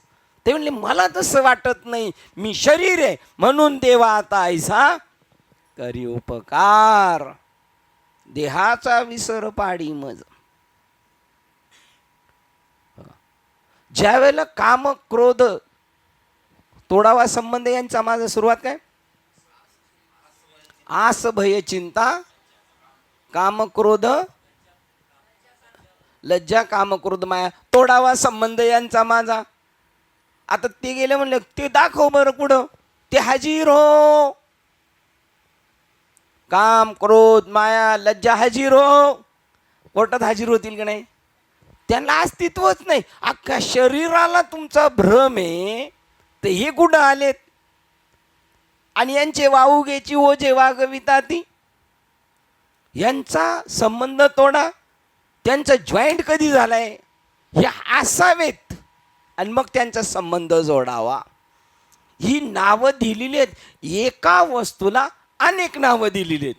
S1: ते म्हणले मला तसं वाटत नाही, मी शरीर आहे म्हणून देवा आता ऐसा करी उपकार. देहाचा विसर पाडी मज. ज्या वेळेला काम क्रोध तोडावा संबंध यांचा माझा सुरुवात काय? आस भय चिंता काम क्रोध लज्जा काम क्रोध माया तोडावा संबंध यांचा माझा. आता ते गेले म्हणले ते दाखव बरं कुठं. ते हाजीर हो. काम क्रोध माया लज्जा हाजीर हो. कोर्टात हाजीर होतील की नाही? त्यांना अस्तित्वच नाही. अख्ख्या शरीराला तुमचा भ्रम आहे तर हे कुठं आलेत? आणि यांचे वाऊगेची ओझे वागविता ती. यांचा संबंध तोडा. त्यांचा जॉईंट कधी झालाय हे असावेत आणि मग त्यांचा संबंध जोडावा. ही नावं दिलेली आहेत. एका वस्तूला अनेक नावं दिलेली आहेत.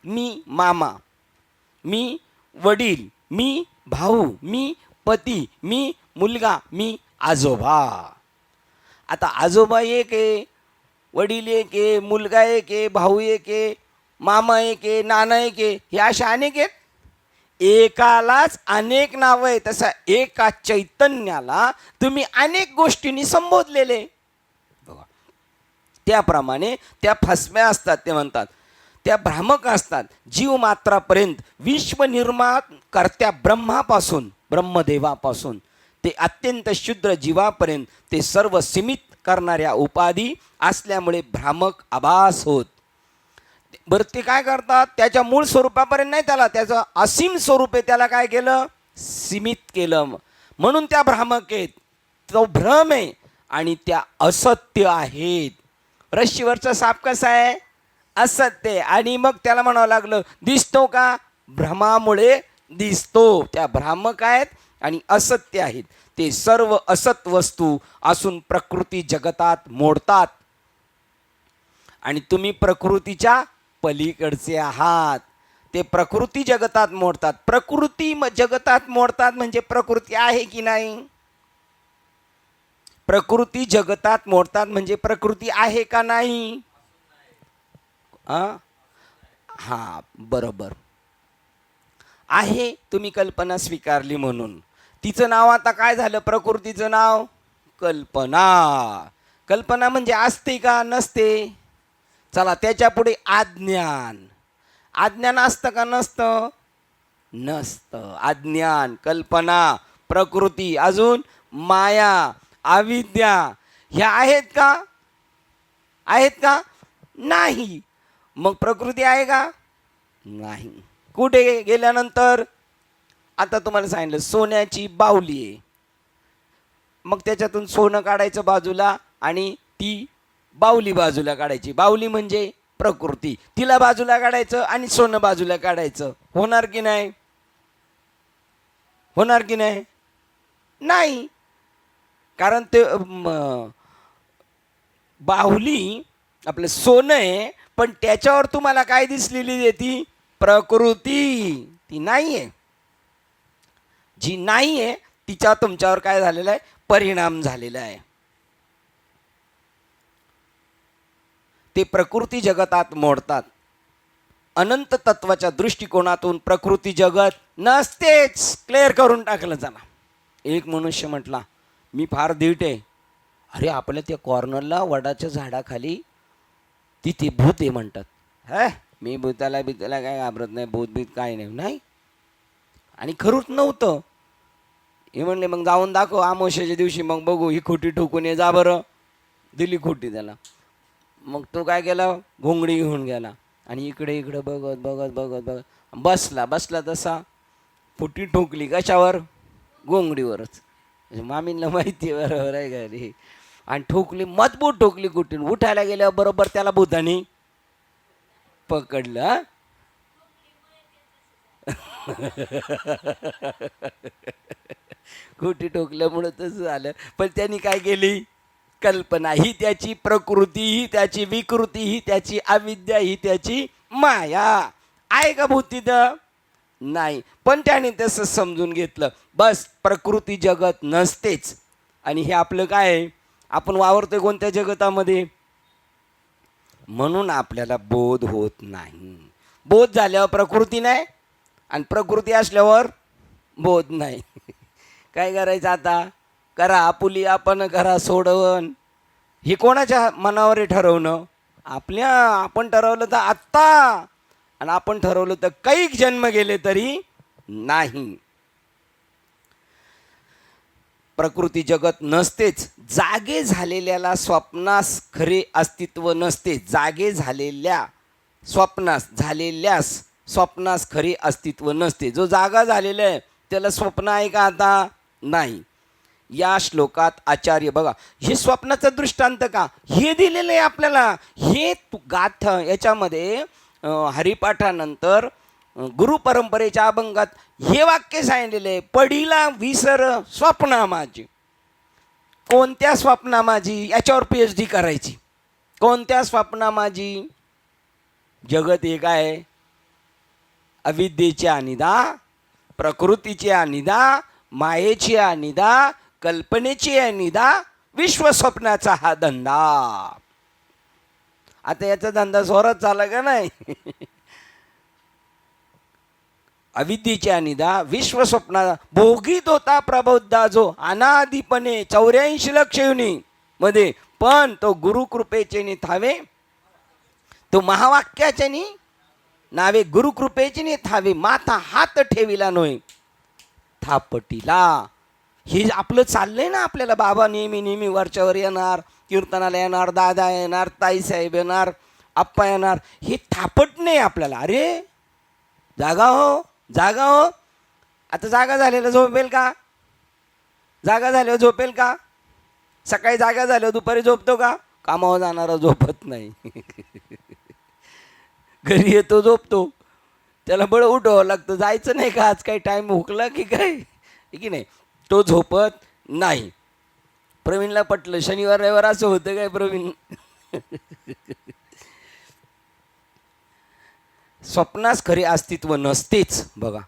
S1: मी मामा, मी वडील, मी भाऊ, मी पती, मी मुलगा, मी आजोबा. आता आजोबा एक आहे, वडील एक आहे, मुलगा एक आहे, भाऊ एक आहे, मामा एक आहे, नाना एक आहे. हे अशा अनेक आहेत. एकालाच अनेक नावं आहे. तसा एका चैतन्याला तुम्ही अनेक गोष्टींनी संबोधलेले. बघा त्याप्रमाणे त्या फसम्या असतात. ते म्हणतात त्या भ्रामक असतात. जीव मात्रापर्यंत विश्व निर्माण करत्या ब्रह्मापासून ब्रह्मदेवापासून ते अत्यंत शुद्र जीवापर्यंत ते सर्व सीमित करणाऱ्या उपाधी असल्यामुळे भ्रामक आभास होत. बरं ते काय करतात? त्याच्या मूळ स्वरूपापर्यंत नाही, त्याला त्याचं असीम स्वरूप आहे त्याला काय केलं? सीमित केलं. म्हणून त्या भ्रामक आहेत. तो भ्रम आहे आणि त्या असत्य आहेत. रश्शीवरचा साप कसा आहे? असत्य. आणि मग त्याला म्हणावं लागलं दिसतो का? भ्रमामुळे दिसतो. त्या भ्रामक आहेत आणि असत्य आहेत. ते सर्व असत वस्तू असून प्रकृती जगतात मोडतात. आणि तुम्ही प्रकृतीच्या पलीकडचे आहात. ते प्रकृती जगतात मोडतात. प्रकृती जगतात मोडतात म्हणजे प्रकृती आहे की नाही? प्रकृती जगतात मोडतात म्हणजे प्रकृती आहे का नाही? हा बरोबर आहे. तुम्ही कल्पना स्वीकारली म्हणून तिचं नाव आता काय झालं? प्रकृतीचं नाव कल्पना. कल्पना म्हणजे असते का? नसते. चला त्याच्या पुढे अज्ञान. अज्ञान असतं का? नसतं. नसतं. अज्ञान, कल्पना, प्रकृती, अजून माया, अविद्या ह्या आहेत का? आहेत का? नाही. मग प्रकृती आहे का? नाही. कुठे गेल्यानंतर? आता तुम्हाला सांगितलं सोन्याची बाहुली आहे. मग त्याच्यातून सोनं काढायचं बाजूला आणि ती बाहुली बाजूला काढायची. बाहुली म्हणजे प्रकृती. तिला बाजूला काढायचं आणि सोनं बाजूला काढायचं. होणार की नाही? होणार की नाही? नाही. कारण ते बाहुली आपलं सोनं आहे, पण त्याच्यावर तुम्हाला काय दिसलेली आहे? ती प्रकृती. ती नाही आहे. जी नाही आहे तिच्या तुमच्यावर काय झालेला आहे? परिणाम झालेला आहे. ते प्रकृती जगतात मोडतात. अनंत तत्वाच्या दृष्टिकोनातून प्रकृती जगत नसतेच. क्लिअर करून टाकलं जाणार. एक मनुष्य म्हटला, मी फार धीट आहे. अरे आपल्या त्या कॉर्नरला वडाच्या झाडाखाली तिथे भूत आहे म्हणतात. मी भूताला काय घाबरत नाही, भूत बीत काय नाही. आणि खरूच नव्हतं. हे म्हणले मग जाऊन दाखव अमावस्येच्या दिवशी, मग बघू. ही खोटी ठोकून ये, जा बरं. दिली खोटी त्याला. मग तो काय केला? घोंगडी घेऊन गेला आणि इकडे इकडे बघत बघत बघत बघत बसला तसा. फुटी ठोकली कशावर? घोंगडीवरच. मामींना माहिती आहे बरोबर आहे का रे. आणि ठोकली, मजबूत ठोकली कुठून. उठायला गेल्यावर बरोबर त्याला भूतानी पकडलं. खोटी ठोकल्यामुळं तसं झालं. पण त्यांनी काय केली? कल्पना ही त्याची, प्रकृती ही त्याची, विकृती ही त्याची, अविद्या ही त्याची माया. आहे का भूत तिथं? नाही. पण त्याने तसं समजून घेतलं, बस प्रकृती जगत नसतेच. आणि हे आपलं काय आहे? आपण वावरतोय कोणत्या जगतामध्ये? म्हणून आपल्याला बोध होत नाही. बोध झाल्यावर प्रकृती नाही आणि प्रकृती असल्यावर बोध नाही. काय करायचं आता? करा आपुली आपण करा सोडवण. हे कोणाच्या मनावर आहे ठरवणं? आपल्या. आपण ठरवलं तर आत्ता, आणि आपण ठरवलं तर कैक जन्म गेले तरी नाही. प्रकृती जगत नसतेच. जागे झालेल्याला स्वप्नास खरे अस्तित्व नसते. जागे झालेल्या स्वप्नास खरे अस्तित्व नसते. जो जागा झालेला आहे त्याला स्वप्न आहे का आता? नाही. या श्लोकात आचार्य बघा, हे स्वप्नाचं दृष्टांत का हे दिलेलं आहे आपल्याला. हे गाथा याच्यामध्ये हरिपाठानंतर गुरुपरंपरेच्या अभंगात हे वाक्य सांगितलेलं आहे, पडीला विसर स्वप्ना माझी. कोणत्या स्वप्ना माझी? याच्यावर PhD करायची. कोणत्या स्वप्ना माझी? जगत एक आहे. अविद्येची अनिदा, प्रकृतीची अनिदा, मायेची अनिदा, कल्पनेची अनिदा, विश्वस्वप्नाचा हा धंदा. आता याचा धंदा जोरात झाला का नाही? अविद्येची अनिदा, विश्वस्वप्ना भोगीत होता प्रबोधा जो अनादिपणे 84 लक्ष योनी मध्ये. पण तो गुरुकृपेचे नि थावे, तो महावाक्याचे नि नावे, गुरुकृपेचे नि थावे, माथा हात ठेविला नोय थापटीला. हे आपलं चाललंय ना आपल्याला. बाबा नेहमी वरच्यावर येणार, कीर्तनाला येणार, दादा येणार, ताईसाहेब येणार, आप्पा येणार. हे थापट नाही आपल्याला. अरे जागा हो, जागा हो. आता जागा झालेला झोपेल का? जागा झाल्यावर झोपेल का? सकाळी जागा झाल्यावर दुपारी झोपतो का? कामावर जाणारा झोपत नाही. घरी येतो झोपतो, त्याला बळं उठवावं लागतं. जायचं नाही का आज? काही टाईम हुकला की काय की नाही? तो झोपत नाही. प्रवीणला पटलं. शनिवार रविवार असं होतं काय प्रवीण? स्वप्नास खरे अस्तित्व नसतेच. बघा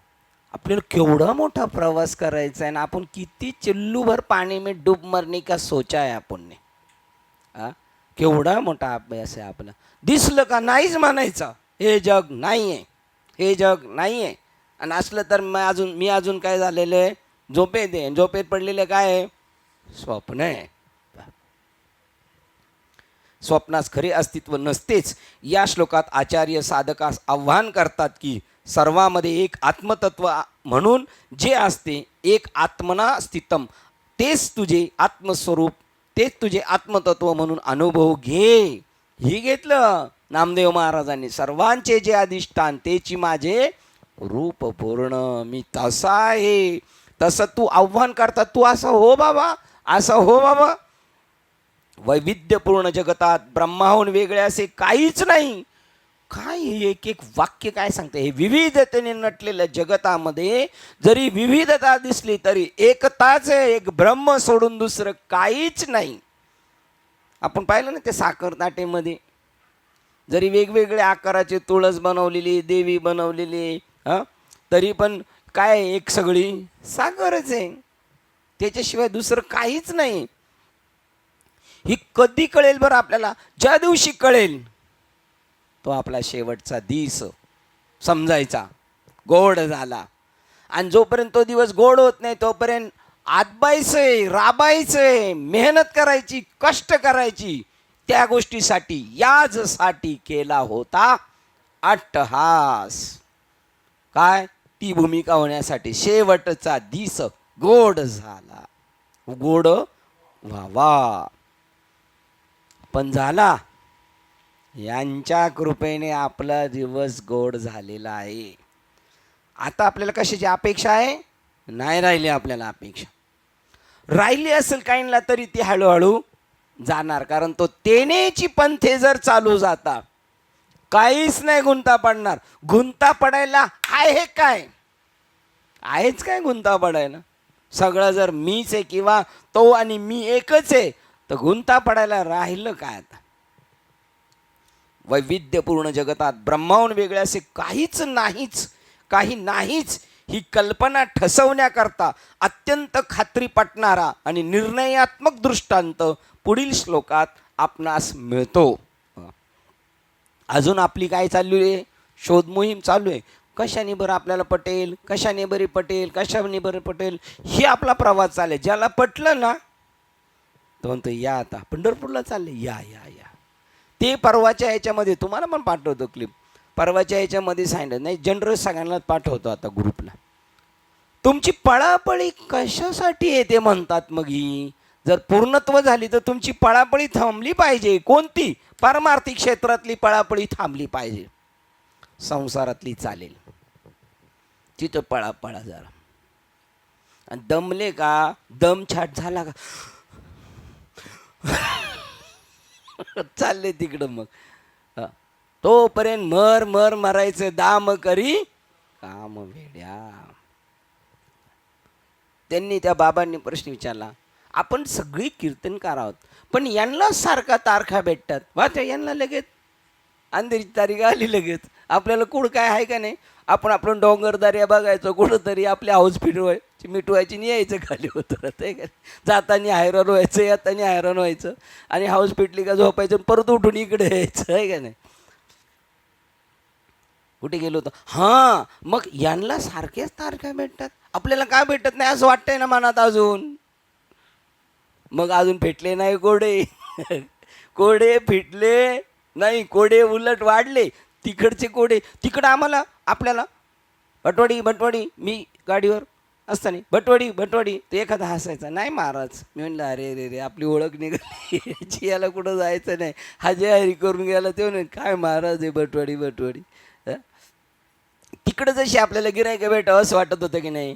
S1: आपल्याला केवढा मोठा प्रवास करायचा आहे ना. आपण किती चिल्लूभर पाणी में डूब मरने का सोचा आहे आपण ने. केवढा मोठा अभ्यास आहे आपला. दिसलं का नाहीच म्हणायचं. हे जग नाही आहे, हे जग नाही आहे. आणि असलं तर मी अजून काय झालेलं आहे? झोपेत आहे. झोपेत पडलेलं काय आहे? स्वप्न आहे. स्वप्नास खरे अस्तित्व नसतेच. या श्लोकात आचार्य साधकास आव्हान करतात की सर्वामध्ये एक आत्मतत्व म्हणून जे असते, एक आत्मना स्थितम, तेच तुझे आत्मस्वरूप, तेच तुझे आत्मतत्व म्हणून अनुभव घे. हे घेतलं नामदेव महाराजांनी. सर्वांचे जे अधिष्ठान तेची माझे रूप पूर्ण. मी तसा आहे. तसं तू आव्हान करतात. तू असं हो बाबा, असं हो बाबा. वैविध्यपूर्ण जगतात ब्रह्माहून वेगळे असे काहीच नाही. काय हे एक एक वाक्य काय सांगते? हे विविधतेने नटलेल्या जगतामध्ये जरी विविधता दिसली तरी एकताच आहे, एक ब्रह्म सोडून दुसरं काहीच नाही. आपण पाहिलं ना ते साखर ताटेमध्ये जरी वेगवेगळ्या आकाराचे तुळस बनवलेली, देवी बनवलेली, तरी पण काय एक सगळी साखरच आहे, त्याच्याशिवाय दुसरं काहीच नाही. ही कधी कळेल बरं आपल्याला? ज्या दिवशी कळेल तो आपला शेवटचा दिस समजायचा गोड झाला. आणि जोपर्यंत तो दिवस गोड होत नाही तोपर्यंत आदबायचंय, राबायचंय, मेहनत करायची, कष्ट करायची, त्या गोष्टीसाठी, याजसाठी केला होता अट्टहास. काय? ती भूमिका होण्यासाठी शेवटचा दिस गोड झाला, गोड व्हावा. पण झाला. यांच्या कृपेने आपला दिवस गोड झालेला आहे. आता आपल्याला कशाची अपेक्षा आहे? नाही राहिली आपल्याला अपेक्षा. राहिली असेल काहींना तरी ती हळूहळू जाणार, कारण तो तेनेची पंथे जर चालू जाता काहीच नाही गुंता पडणार. गुंता पडायला आहे काय? आहेच काय गुंता पडायला? सगळं जर मीच आहे किंवा तो आणि मी एकच आहे तर गुंता पडायला राहिलं काय? आता वैविध्यपूर्ण जगतात ब्रह्माहून वेगळे असे काहीच नाहीच, काही नाहीच ही कल्पना ठसवण्याकरता अत्यंत खात्री पटणारा आणि निर्णयात्मक दृष्टांत पुढील श्लोकात आपणास मिळतो. अजून आपली काय चालू आहे? शोध मोहीम चालू आहे. कशाने बरं आपल्याला पटेल, कशाने बरी पटेल, कशाने बरं पटेल, ही आपला प्रवास चालेल. ज्याला पटलं ना तो म्हणतो या आता पंढरपूरला चालले, या या या. ते परवाच्या ह्याच्यामध्ये तुम्हाला पण पाठवतो क्लिप. परवाच्या ह्याच्यामध्ये सांगितलं नाही, जनरल सगळ्यांनाच पाठवतो आता ग्रुपला. तुमची पळापळी कशासाठी आहे ते म्हणतात. मग ही जर पूर्णत्व झाली तर तुमची पळापळी थांबली पाहिजे. कोणती? पारमार्थिक क्षेत्रातली पळापळी थांबली पाहिजे. संसारातली चालेल, तिथं पळा जरा. आणि दमले का, दम छाट झाला का चालले तिकडं. मग तोपर्यंत मर मर मरायचं, दाम करी काम वेड्या. त्यांनी त्या बाबांनी प्रश्न विचारला, आपण सगळी कीर्तनकार आहोत पण यांना सारखा तारखा भेटतात, वाचा यांना लगेच अंधेरीची तारीख आली लगेच. आपल्याला कुठं काय आहे का नाही? आपण डोंगरदऱ्या बघायचो, कुठंतरी आपली हाऊस फिरवायची, मिटवायची नाही, यायचं खाली होतं आहे का? जाताना हैराण व्हायचं, येताना हैराण व्हायचं, आणि हाऊस फिटली का झोपायचं, परत उठून इकडे यायचं आहे का नाही? कुठे गेलो होतो? हां, मग यांना सारख्याच तारखा भेटतात, आपल्याला काय भेटत नाही असं वाटतंय ना मनात अजून. मग अजून फिटले नाही कोडे कोडे फिटले नाही, कोडे उलट वाढले. तिकडचे कोडे तिकडं आपल्याला भटवाडी मी गाडीवर असताना भटवाडी ते एखादा हसायचा, नाही महाराज. मी म्हणलं अरे रे रे आपली ओळख निघाली याला कुठं जायचं नाही, हा जे हरी करून गेला ते म्हणे काय महाराज आहे भटवाडी. तिकडं जशी आपल्याला गिरायक भेटावं असं वाटत होतं की नाही,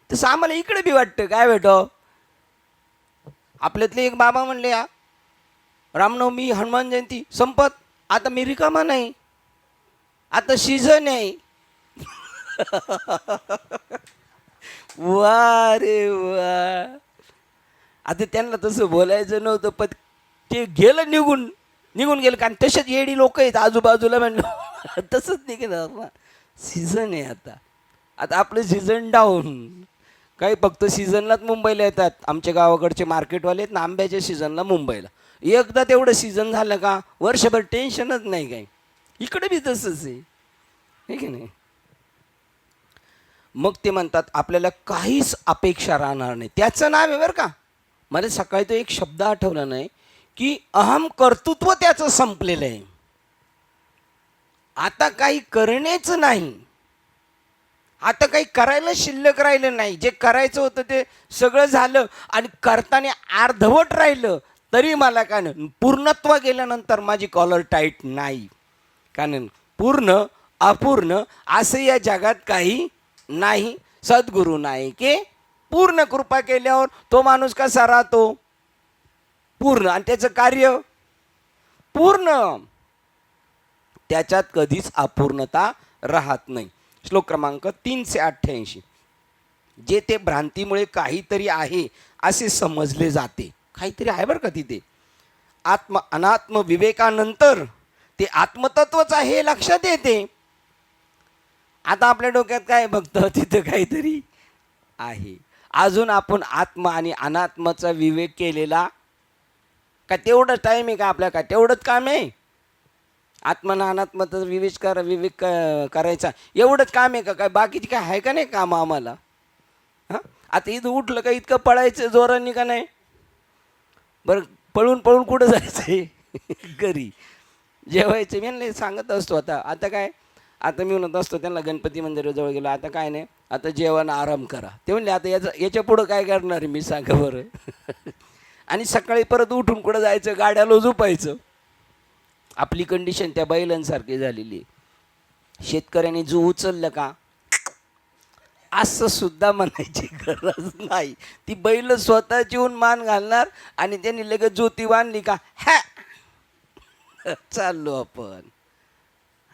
S1: तसं आम्हाला इकडे बी वाटतं काय भेटावं. आपल्यातले एक बाबा म्हणले, या रामनवमी हनुमान जयंती संपत, आता मी रिकामा नाही, आता सीझन आहे. वा रे वा. आता त्यांना तसं बोलायचं नव्हतं पण ते गेलं, निघून गेलं. कारण तसेच येडी लोक आहेत आजूबाजूला, म्हणलं तसंच निघणार ना. सीझन आहे आता आपलं सीझन डाऊन. काही फक्त सीझनलाच मुंबईला येतात. आमच्या गावाकडचे मार्केटवाले आहेत ना, आंब्याच्या सीझनला मुंबईला. एकदा तेवढं सीझन झालं का वर्षभर टेन्शनच नाही काही. इकडे बी तसंच आहे की नाही? मग ते म्हणतात आपल्याला काहीच अपेक्षा राहणार नाही. त्याचं नाव आहे बरं का. मला सकाळी तो एक शब्द आठवला नाही की अहम कर्तृत्व त्याचं संपलेलं आहे. आता काही करण्याचं नाही, आता काही करायला शिल्लक राहिलं नाही. जे करायचं होतं ते सगळं झालं आणि करताना अर्धवट राहिलं तरी मला काय नाही. पूर्णत्व गेल्यानंतर माझी कॉलर टाईट नाही. कारण पूर्ण अपूर्ण असं या जगात काही नाही. सद्गुरू नाही की पूर्ण कृपा केल्यावर तो माणूस कसा राहतो? पूर्ण. आणि त्याचं कार्य पूर्ण. त्याच्यात कधीच अपूर्णता राहत नाही. श्लोक क्रमांक 388. जे ते भ्रांतीमुळे काहीतरी आहे असे समजले जाते, काहीतरी आहे बरं का तिथे, आत्म अनात्म विवेकानंतर ते आत्मतत्वच आहे हे लक्षात येते. आता आपल्या डोक्यात काय फक्त तिथं काहीतरी आहे. अजून आपण आत्मा आणि अनात्माचा विवेक केलेला का? तेवढंच टाईम आहे का आपल्या? का तेवढंच काम आहे? आत्मा आणि अनात्माचा विवेक करायचा एवढंच काम आहे का? काय बाकीची काय आहे का नाही काम आम्हाला? हां, आता इथं उठलं का इतकं पळायचं जोरांनी का नाही? बरं, पळून पळून कुठं जायचं आहे? घरी जेवायचं. मी सांगत असतो आता काय, आता मी म्हणत असतो त्यांना, गणपती मंदिराजवळ गेलो, आता काय नाही, आता जेवण आराम करा. ते म्हणले आता याच्या पुढं काय करणार आहे मी, सांगा बरं. आणि सकाळी परत उठून कुठं जायचं? गाड्याला झोपायचं. आपली कंडिशन त्या बैलांसारखी झालेली आहे. शेतकऱ्याने जो उचललं का असं सुद्धा म्हणायची गरज नाही. ती बैल स्वतःची येऊन मान घालणार आणि त्यांनी लगेच ज्योती बांधली का हॅ चाललो आपण.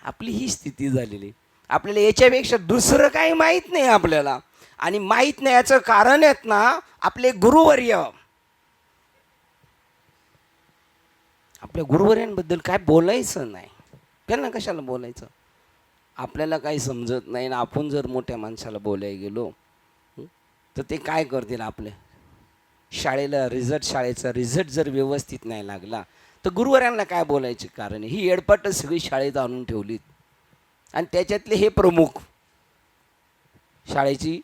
S1: आपली ही स्थिती झालेली. आपल्याला याच्यापेक्षा दुसरं काही माहीत नाही आपल्याला. आणि माहीत नाही याचं कारण आहेत ना आपले गुरुवर्य. आपल्या गुरुवर्यांबद्दल काय बोलायचं नाही, त्यांना कशाला बोलायचं? आपल्याला काही समजत नाही ना आपण जर मोठ्या माणसाला बोलायला गेलो तर ते काय करतील? आपल्या शाळेचा रिझल्ट जर व्यवस्थित नाही लागला तर गुरुवर्यांना काय बोलायचे कारण आहे? ही एडपाटच सगळी शाळेत आणून ठेवलीत आणि त्याच्यातले हे प्रमुख. शाळेची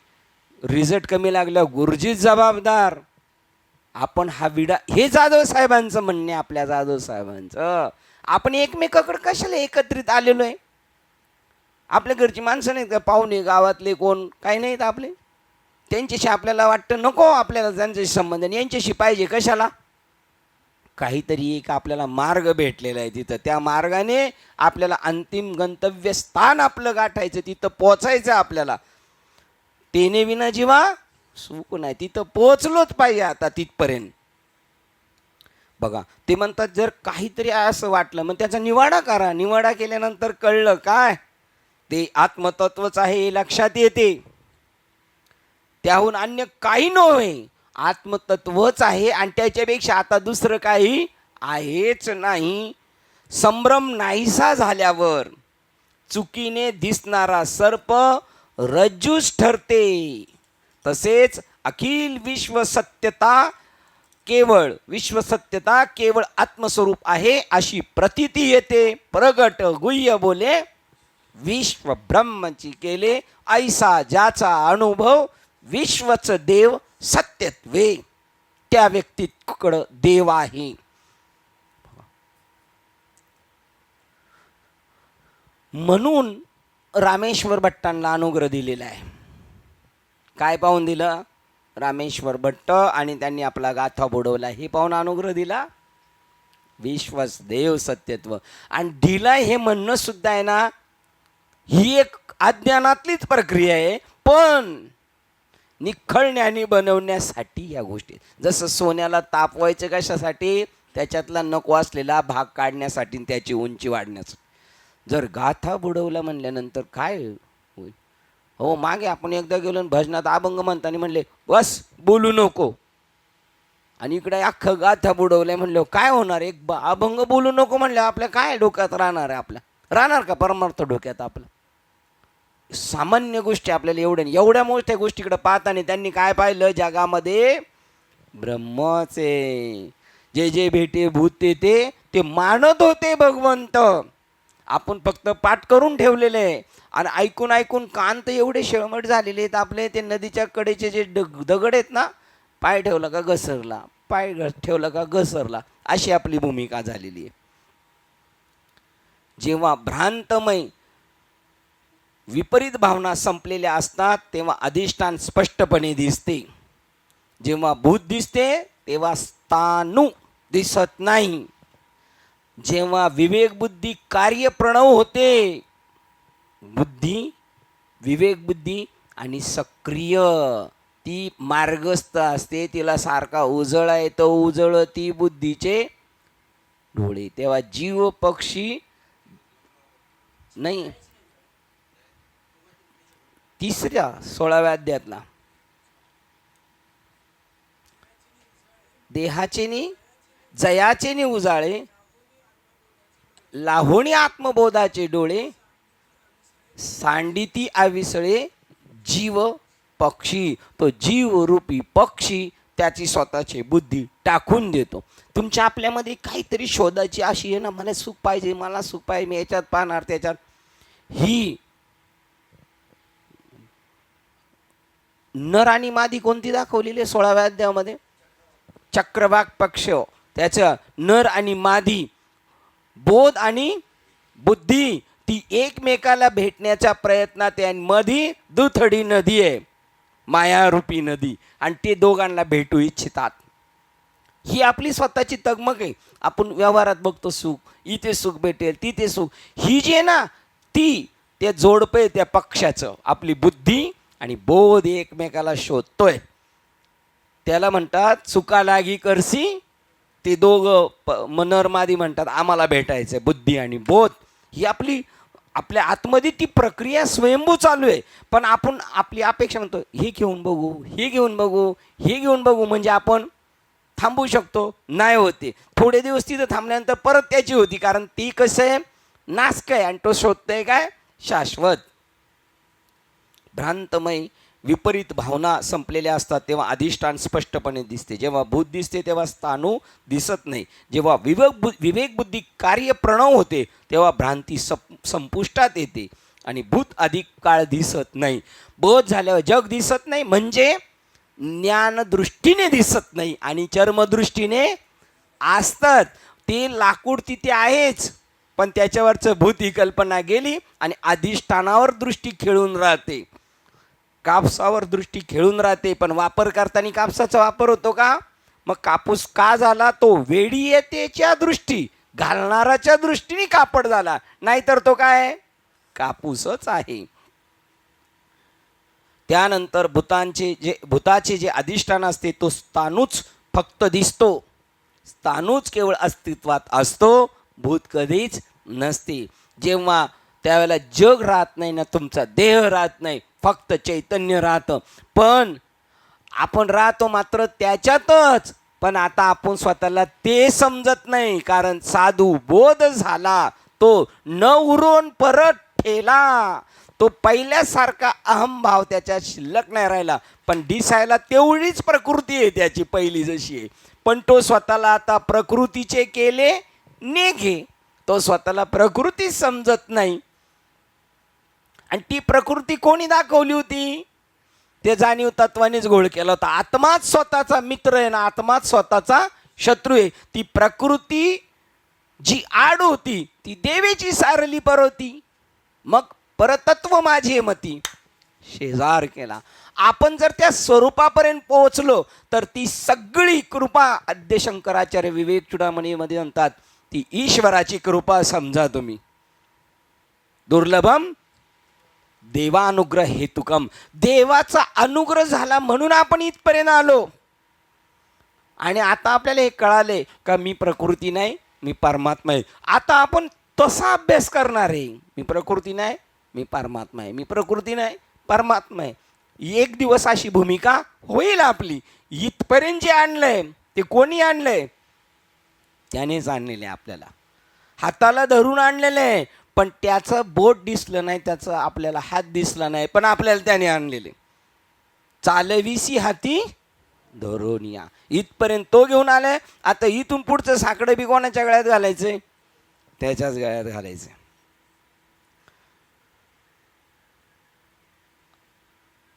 S1: रिझल्ट कमी लागला गुरुजीच जबाबदार. आपण हा विडा, हे जाधव साहेबांचं म्हणणे, आपल्या जाधव साहेबांचं. आपण एकमेकाकडे कशाला एकत्रित आलेलो आहे? आपल्या घरची माणसं नाहीत का? पाहुणे गावातले कोण काही नाहीत आपले? त्यांच्याशी आपल्याला वाटतं नको आपल्याला त्यांच्याशी संबंध, यांच्याशी पाहिजे कशाला? काहीतरी एक आपल्याला मार्ग भेटलेला आहे तिथं, त्या मार्गाने आपल्याला अंतिम गंतव्य स्थान आपलं गाठायचं, तिथं पोचायचं आपल्याला. तेने विना जीवा सुख नाही. तिथं पोचलोच पाहिजे आता तिथपर्यंत. बघा, ते म्हणतात जर काहीतरी असं वाटलं मग त्याचा निवाडा करा. निवाडा केल्यानंतर कळलं काय ते आत्मतत्वच आहे हे लक्षात येते. त्याहून अन्य काही नव्हे, आत्मतत्वच आहे आणि त्याच्यापेक्षा आता दुसरं काही आहेच नाही. संभ्रम नाहीसा झाल्यावर चुकीने दिसणारा सर्प रज्जूच ठरते. तसेच अखिल विश्वसत्यता केवळ आत्मस्वरूप आहे अशी प्रतीती येते. प्रगट गुह्य बोले विश्व ब्रह्मची केले ऐसा ज्याचा अनुभव विश्वच देव सत्यत्वे. त्या व्यक्तीकडं देव आहे. म्हणून रामेश्वर भट्टांना अनुग्रह दिलेला आहे. काय पाहून दिलं? रामेश्वर भट्ट आणि त्यांनी आपला गाथा बुडवला हे पाहून अनुग्रह दिला. विश्वच देव सत्यत्व. आणि दिला हे म्हणणं सुद्धा आहे ना, ही एक अज्ञानातलीच प्रक्रिया आहे, पण निखळ ज्ञानी बनवण्यासाठी या गोष्टी. जसं सोन्याला तापवायचं कशासाठी? त्याच्यातला नको असलेला भाग काढण्यासाठी, त्याची उंची वाढण्याचं. जर गाथा बुडवला म्हणल्यानंतर काय होईल? हो, मागे आपण एकदा गेलो भजनात अभंग म्हणताना म्हणले बस बोलू नको, आणि इकडे अख्खं गाथा बुडवलंय म्हणलं काय होणार? एक अभंग बोलू नको म्हणलं आपल्या काय डोक्यात राहणार आहे? आपल्या राहणार का परमार्थ डोक्यात आपलं? सामान्य गोष्टी आपल्याला एवढ्या मोठ्या गोष्टीकडे पाहताना त्यांनी काय पाहिलं? जगामध्ये ब्रह्मच आहे. जे जे भेटे भूते ते मानत होते भगवंत. आपण फक्त पाठ करून ठेवलेले आहे आणि ऐकून ऐकून कान तर एवढे शेळमट झालेले आहेत आपले. ते नदीच्या कडेचे जे दगड आहेत ना, पाय ठेवला का घसरला, पाय ठेवला का घसरला, अशी आपली भूमिका झालेली आहे. जेव्हा भ्रांतमय विपरीत भावना संपलेल्या असतात तेव्हा अधिष्ठान स्पष्टपणे दिसते. जेव्हा भूत दिसते तेव्हा स्थाणू दिसत नाही. जेव्हा विवेक बुद्धी कार्यप्रणव होते, विवेक बुद्धी आणि सक्रिय ती मार्गस्थ असते, तिला सारखा उजळा येतो, उजळती बुद्धीचे डोळे, तेव्हा जीव पक्षी नाही, तिसऱ्या 16व्या अध्यायातला. देहाचे नि जयाचे नि उजाळे, लाहोणी आत्मबोधाचे डोळे, सांडिती आविसळे जीव पक्षी. तो जीव रूपी पक्षी त्याची स्वतःची बुद्धी टाकून देतो. तुमच्या आपल्यामध्ये काहीतरी शोधाची अशी आहे ना, मला सुख पाहिजे, मला सुख पाहिजे, मी याच्यात पाहणार त्याच्यात. ही नर आणि मादी कोणती दाखवलेली आहे 16व्या अध्यायामध्ये? चक्रवाक पक्ष. त्याचं नर आणि मादी, बोध आणि बुद्धी, ती एकमेकाला भेटण्याच्या प्रयत्नात आहे. मध्ये दुथडी नदी आहे, मायारूपी नदी, आणि ते दोघांना भेटू इच्छितात. ही आपली स्वतःची तगमग आहे. आपण व्यवहारात बघतो सुख, इथे सुख भेटेल, तिथे सुख. ही जी आहे ना, ती ते जोडपे त्या पक्षाचं, आपली बुद्धी आणि बोध एकमेकाला शोधतोय. त्याला म्हणतात सुका लागी करसी. ते दोघं नरमादी म्हणतात आम्हाला भेटायचंय, बुद्धी आणि बोध. ही आपल्या आतमध्ये ती प्रक्रिया स्वयंभू चालू आहे. पण आपण आपली अपेक्षा म्हणतो हे घेऊन बघू, हे घेऊन बघू, हे घेऊन बघू, म्हणजे आपण थांबू शकतो. नाही होते. थोडे दिवस तिथं थांबल्यानंतर परत त्याची होती, कारण ती कसं आहे, नासक आहे, आणि तो शोधतोय काय, शाश्वत. भ्रांतमय विपरीत भावना संपलेल्या असतात तेव्हा अधिष्ठान स्पष्टपणे दिसते. जेव्हा भूत दिसते तेव्हा स्थाणू दिसत नाही. जेव्हा विवेक बुद्धी कार्य प्रणव होते तेव्हा भ्रांती संपुष्टात येते आणि भूत अधिक काळ दिसत नाही. बोध झाल्यावर जग दिसत नाही, म्हणजे ज्ञानदृष्टीने दिसत नाही आणि चर्मदृष्टीने असतात. ते लाकूड तिथे आहेच, पण त्याच्यावरचं भूत ही कल्पना गेली आणि अधिष्ठानावर दृष्टी खेळून राहते, कापसावर दृष्टी खेळून राहते. पण वापर करताना कापसाचा वापर होतो का? मग कापूस का झाला? तो वेडी येतेच्या दृष्टी, घालणाराच्या दृष्टीने कापड झाला, नाहीतर तो काय, कापूसच आहे. त्यानंतर भूताचे जे अधिष्ठान असते तो स्थाणूच फक्त दिसतो. स्थाणूच केवळ अस्तित्वात असतो, भूत कधीच नसते. जेव्हा त्यावेळेला जग राहत नाही ना, तुमचा देह राहत नाही, फक्त चैतन्य राहतं. पण आपण राहतो मात्र त्याच्यातच. पण आता आपण स्वतःला ते समजत नाही, कारण साधू बोध झाला, तो न उरून परत ठेला. तो पहिल्यासारखा अहमभाव त्याच्या शिल्लक नाही राहिला, पण दिसायला तेवढीच प्रकृती आहे त्याची पहिली जशी आहे. पण तो स्वतःला आता प्रकृतीचे केले नेघे. तो स्वतःला प्रकृती समजत नाही. आणि ती प्रकृती कोणी दाखवली होती? ते जाणीव तत्वानेच घोळ केला होता. आत्माच स्वतःचा मित्र आहे ना, आत्माच स्वतःचा शत्रू आहे. ती प्रकृती जी आड होती ती देवीची सारली परवती. मग परतत्व माझी मती शेजार केला. आपण जर त्या स्वरूपापर्यंत पोहोचलो तर ती सगळी कृपा, आद्य शंकराचार्य विवेक चुडामणीमध्ये म्हणतात, ती ईश्वराची कृपा समजा तुम्ही. दुर्लभम देवानुग्रह हेतुकम. देवाचा अनुग्रह झाला म्हणून आपण इथपर्यंत आलो. आणि आता आपल्याला हे कळाले का मी प्रकृती नाही, मी परमात्मा आहे. आता आपण तसा अभ्यास करणार आहे. मी प्रकृती नाही, मी परमात्मा आहे, मी प्रकृती नाही, परमात्मा आहे. एक दिवस अशी भूमिका होईल आपली. इथपर्यंत जे आणलंय ते कोणी आणलंय? त्यानेच आणलेलं आहे. आपल्याला हाताला धरून आणलेलं आहे, पण त्याचं बोट दिसलं नाही, त्याचं आपल्याला हात दिसला नाही, पण आपल्याला त्याने आणलेले. चालविसी हाती धरून या, इथपर्यंत तो घेऊन आलाय. आता इथून पुढचं साकडं बी कोणाच्या गळ्यात घालायचंय? त्याच्याच गळ्यात घालायचंय.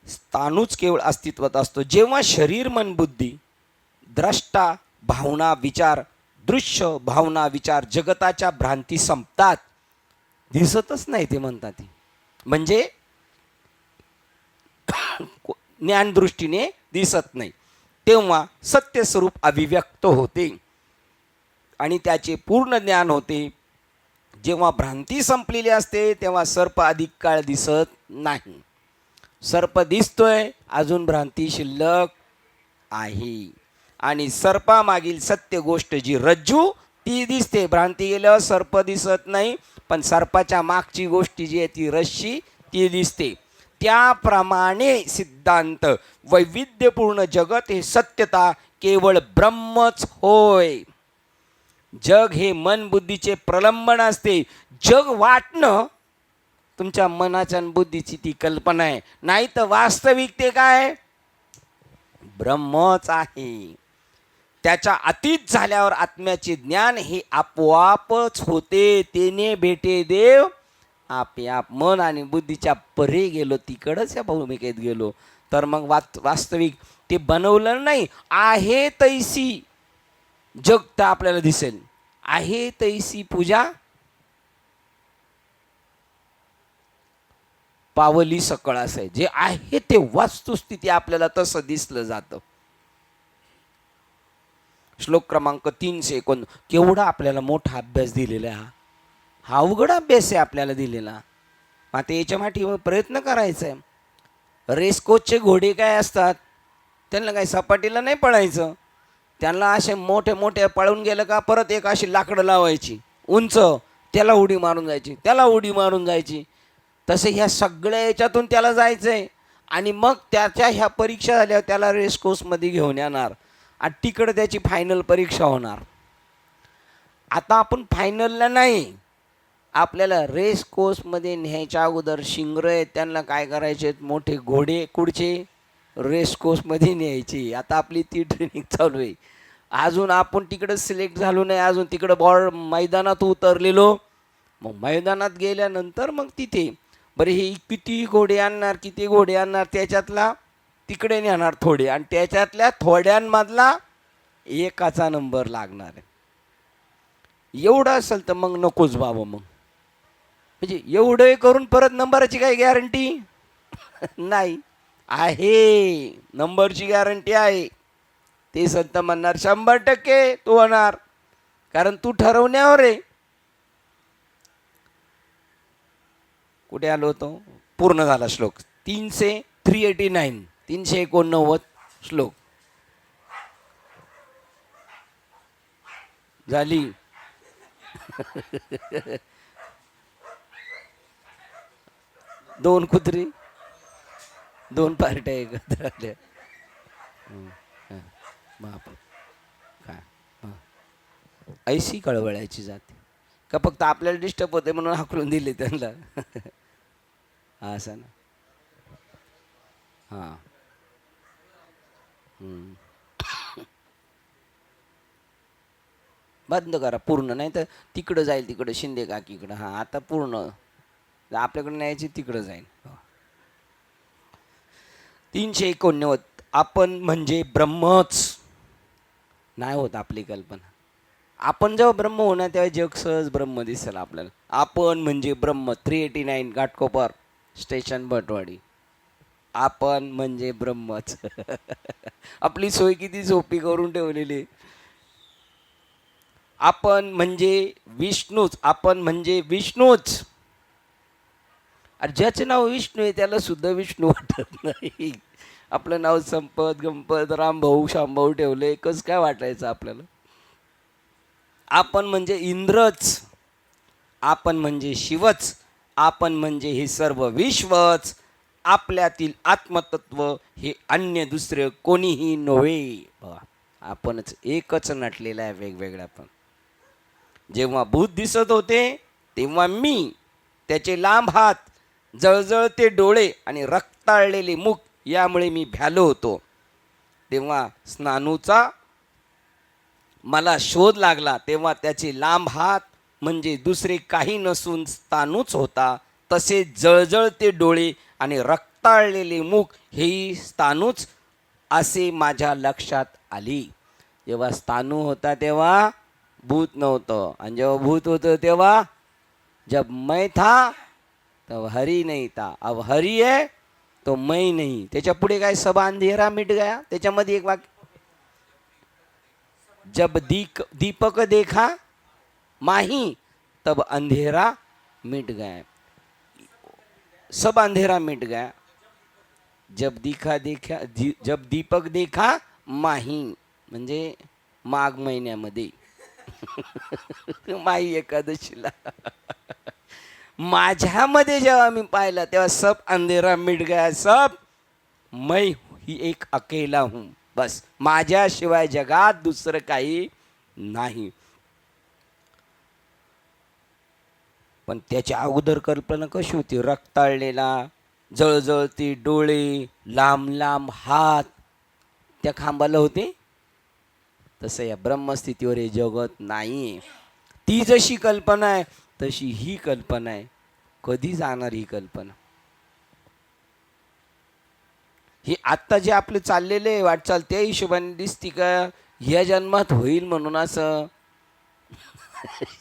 S1: स्थाणूच केवळ अस्तित्वात असतो. जेव्हा शरीर मन बुद्धी द्रष्टा भावना विचार, दृश्य भावना विचार जगताच्या भ्रांती संपतात, दिसतच नाही ते म्हणतात, म्हणजे ज्ञानदृष्टीने दिसत नाही, तेव्हा सत्यस्वरूप अभिव्यक्त होते आणि त्याचे पूर्ण ज्ञान होते. जेव्हा भ्रांती संपलेली असते तेव्हा सर्प अधिक काळ दिसत नाही. सर्प दिसतोय, अजून भ्रांती शिल्लक आहे. आणि सर्पामागील सत्य गोष्ट जी रज्जू ती दिसते. भ्रांती गेल्यावर सर्प दिसत नाही, पण सर्पाच्या मागची गोष्टी जी आहे ती रश्शी ती दिसते. त्याप्रमाणे सिद्धांत वैविध्यपूर्ण जगत हे सत्यता केवळ ब्रह्मच होय. जग हे मन बुद्धीचे प्रलंबन असते. जग वाटणं तुमच्या मनाच्या बुद्धीची ती कल्पना आहे, नाही तर वास्तविक ते काय ब्रह्मच आहे. त्याच्या अतीत झाल्यावर आत्म्याचे ज्ञान हे आपोआपच होते. तेने भेटे देव आपे आप. मन आणि बुद्धीच्या परे गेलो, तिकडच या भूमिकेत गेलो तर मग वास्तविक ते बनवलं नाही. आहे तैसी जग तर आपल्याला दिसेल, आहे तैसी पूजा पावली सकळ असे. जे आहे ते वस्तुस्थिती आपल्याला तसं दिसलं जातं. श्लोक क्रमांक 351. केवढा आपल्याला मोठा अभ्यास दिलेला आहे. हा अवघड अभ्यास आहे आपल्याला दिलेला. आता याच्या माठी प्रयत्न करायचा आहे. रेसकोचचे घोडे काय असतात, त्यांना काही सपाटीला नाही पळायचं. त्यांना असे मोठे मोठे पळून गेलं का परत एक अशी लाकडं लावायची उंच, त्याला उडी मारून जायची, त्याला उडी मारून जायची. तसे ह्या सगळ्या याच्यातून त्याला जायचं आहे. आणि मग त्याच्या ह्या परीक्षा झाल्यावर त्याला रेसकोर्समध्ये घेऊन येणार आणि तिकडं त्याची फायनल परीक्षा होणार. आता आपण फायनलला नाही, आपल्याला रेस कोर्समध्ये न्यायच्या अगोदर शिंगर आहेत त्यांना काय करायचे, मोठे घोडे कुडचे रेस कोर्समध्ये न्यायचे. आता आपली ती ट्रेनिंग चालू आहे. अजून आपण तिकडं सिलेक्ट झालो नाही, अजून तिकडं मैदानात उतरलेलो. मग मैदानात गेल्यानंतर मग तिथे बरे हे किती घोडे आणणार, किती घोडे आणणार, त्याच्यातला तिकडे नेणार थोडे आणि त्याच्यातल्या थोड्यांमधला एकाचा नंबर लागणार आहे. एवढं असेल तर मग नकोच बाबा. मग म्हणजे एवढं करून परत नंबरची काही गॅरंटी नाही आहे. नंबरची गॅरंटी आहे. ते संत म्हणणार 100% तू होणार, कारण तू ठरवण्यावर आहे. कुठे आलो होतो, पूर्ण झाला श्लोक 389 389 श्लोक झाली. दोन कुत्री दोन पार्ट्या एकत्र आल्या. बाप काय ऐशी कळवळायची जाते का फक्त आपल्याला डिस्टर्ब होते म्हणून हाकलून दिले त्यांना. असं ना. हां बंद करा पूर्ण, नाही तर तिकडं जाईल, तिकडं शिंदे काकीकडं. हां आता पूर्ण आपल्याकडे न्यायची तिकडं जाईल. 389. आपण म्हणजे ब्रह्मच. नाही होत आपली कल्पना. आपण जेव्हा ब्रह्म होणार तेव्हा जग सहज ब्रह्म दिसेल आपल्याला. आपण म्हणजे ब्रह्म. 389 घाटकोपर स्टेशन भटवाडी. आपण म्हणजे ब्रह्मच. आपली सोय किती सोपी करून ठेवलेली. आपण म्हणजे विष्णूच. आपण म्हणजे विष्णूच. अरे ज्याचं नाव विष्णू आहे त्याला सुद्धा विष्णू वाटत नाही. आपलं नाव संपत गंपत रामभाऊ शामभाऊ ठेवलं, एकच काय वाटायचं आपल्याला. आपण म्हणजे इंद्रच. आपण म्हणजे शिवच. आपण म्हणजे हे सर्व विश्वच. आपल्यातील आत्मतत्व हे अन्य दुसरे कोणीही नव्हे. आपणच एकच नटलेला आहे वेगवेगळ्या. पण जेव्हा भूत दिसत होते तेव्हा मी, त्याचे लांब हात, जळजळते डोळे आणि रक्ताळलेले मुख यामुळे मी भ्यालो होतो. तेव्हा स्नानूचा मला शोध लागला. तेव्हा त्याचे लांब हात म्हणजे दुसरे काही नसून स्नानूच होता. तसेच जळजळते डोळे आणि रक्ताळलेले मुख हेही स्नानूच असे माझ्या लक्षात आली. जेव्हा स्नानू होता तेव्हा भूत नव्हतं, आणि जेव्हा भूत होतं तेव्हा जब मैं था तब हरी नहीं था, अब हरी है तो मैं नहीं. त्याच्या पुढे काय, सब अंधेरा मिट गया. त्याच्यामध्ये एक वाक्य, जब दीपक देखा माही तब अंधेरा मिट गया. सब अंधेरा मिट गया. जब दीपक देखा माही म्हणजे माघ महिन्यामध्ये. माई एकादशीला माझ्यामध्ये जेव्हा मी पाहिला तेव्हा सब अंधेरा मिट गया, सब मैं ही एक अकेला हूं, बस माझ्याशिवाय जगात दुसरं काही नाही. पण त्याच्या अगोदर कल्पना कशी होती? रक्ताळलेला, जळजळती डोळे, लांब लांब हात त्या खांबाला होते. तसं या ब्रह्मस्थितीवर हे जगत नाही. ती जशी कल्पना आहे तशी ही कल्पना आहे. कधी जाणार ही कल्पना? ही आत्ता जे आपले चाललेले वाटचाल त्या हिशोबाने दिसती का या जन्मात होईल म्हणून? असं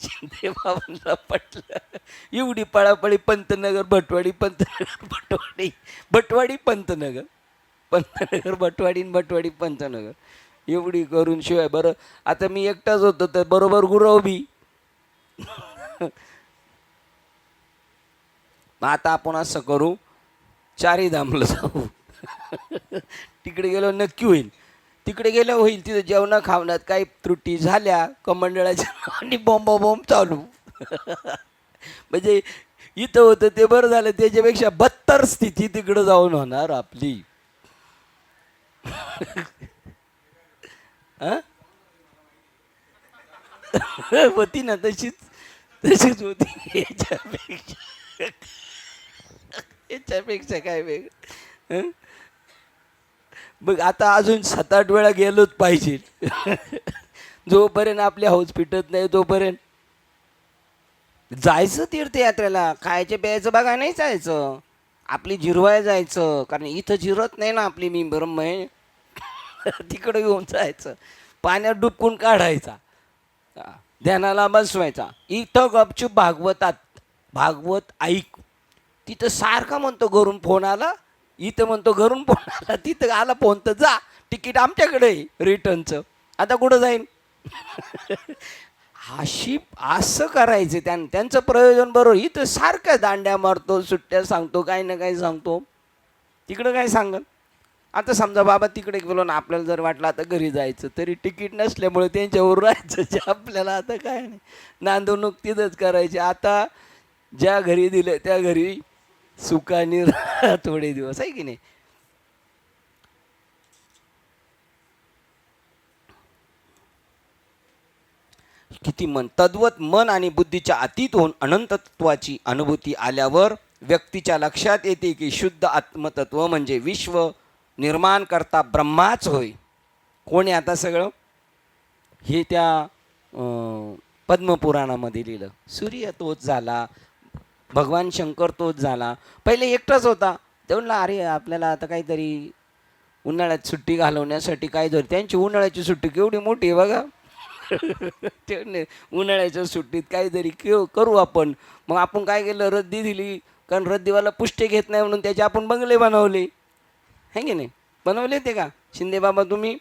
S1: शिंदे बाबांना पटलं. एवढी पळापळी पंतनगर भटवाडी, पंतनगर भटवाडी, भटवाडी पंतनगर, पंतनगर भटवाडी, भटवाडी पंतनगर एवढी करून शिवाय बरं आता मी एकटाच होतो तर बरोबर गुरव बी. मग आता आपण असं करू, चारी धामला जाऊ. तिकडे गेलो नक्की होईल, तिकडे गेलं होईल. तिथं जेवणा खावण्यात काही त्रुटी झाल्या कमंडळाच्या आणि बॉम्ब चालू. म्हणजे इथं होतं ते बरं झालं, त्याच्यापेक्षा बत्तर स्थिती तिकडं जाऊन होणार आपली. होती ना तशीच, तशीच होती. याच्यापेक्षा काय वेगळं? बघ आता अजून 7-8 वेळा गेलोच पाहिजे. जोपर्यंत आपली हौस फिटत नाही तोपर्यंत जायचं तीर्थयात्रेला. खायचं प्यायचं बघा नाही जायचं, आपली जिरवाय जायचं. कारण इथं जिरत नाही ना आपली मी ब्रह्म आहे. तिकडं घेऊन जायचं, पाण्यात डुबकून काढायचा, ध्यानाला बसवायचा. इथं गपचूप भागवतात, भागवत ऐक. तिथं सारखा म्हणतो घरून फोन आला, इथं म्हणतो घरून फोन आला, तिथं आला फोन तर जा, तिकीट आमच्याकडे रिटर्नचं, आता कुठं जाईन? अशी असं करायचं त्यांचं प्रयोजन बरोबर. इथं सारखं दांड्या मारतो, सुट्ट्या सांगतो, काही ना काही सांगतो, तिकडं काय सांगल? आता समजा बाबा तिकडे गेलो ना, आपल्याला जर वाटलं आता घरी जायचं तरी तिकीट नसल्यामुळे त्यांच्यावर राहायचं. जे आपल्याला आता काय नाही, नांदवणूक तिथंच करायची. आता ज्या घरी दिलं त्या घरी सुखाने राहा थोडे दिवस, आहे की नाही? किती मन तद्वत मन आणि बुद्धीच्या अतीत होऊन अनंतत्वाची अनुभूती आल्यावर व्यक्तीच्या लक्षात येते की शुद्ध आत्मतत्व म्हणजे विश्व निर्माण करता ब्रह्माच होय. कोणी आता सगळं हे त्या पद्मपुराणामध्ये लिहिलं. सूर्य तोच झाला, भगवान शंकर तोच झाला. पहिले एकटाच होता, ते म्हणला अरे आपल्याला आता काहीतरी उन्हाळ्यात सुट्टी घालवण्यासाठी काहीतरी, त्यांची उन्हाळ्याची सुट्टी केवढी मोठी आहे बघा. ते उन्हाळ्याच्या सुट्टीत काहीतरी करू आपण. मग आपण काय केलं, रद्दी दिली, कारण रद्दीवाला पुष्टे घेत नाही म्हणून त्याचे आपण बंगले बनवले, है की नाही? बनवले ते का शिंदे बाबा तुम्ही?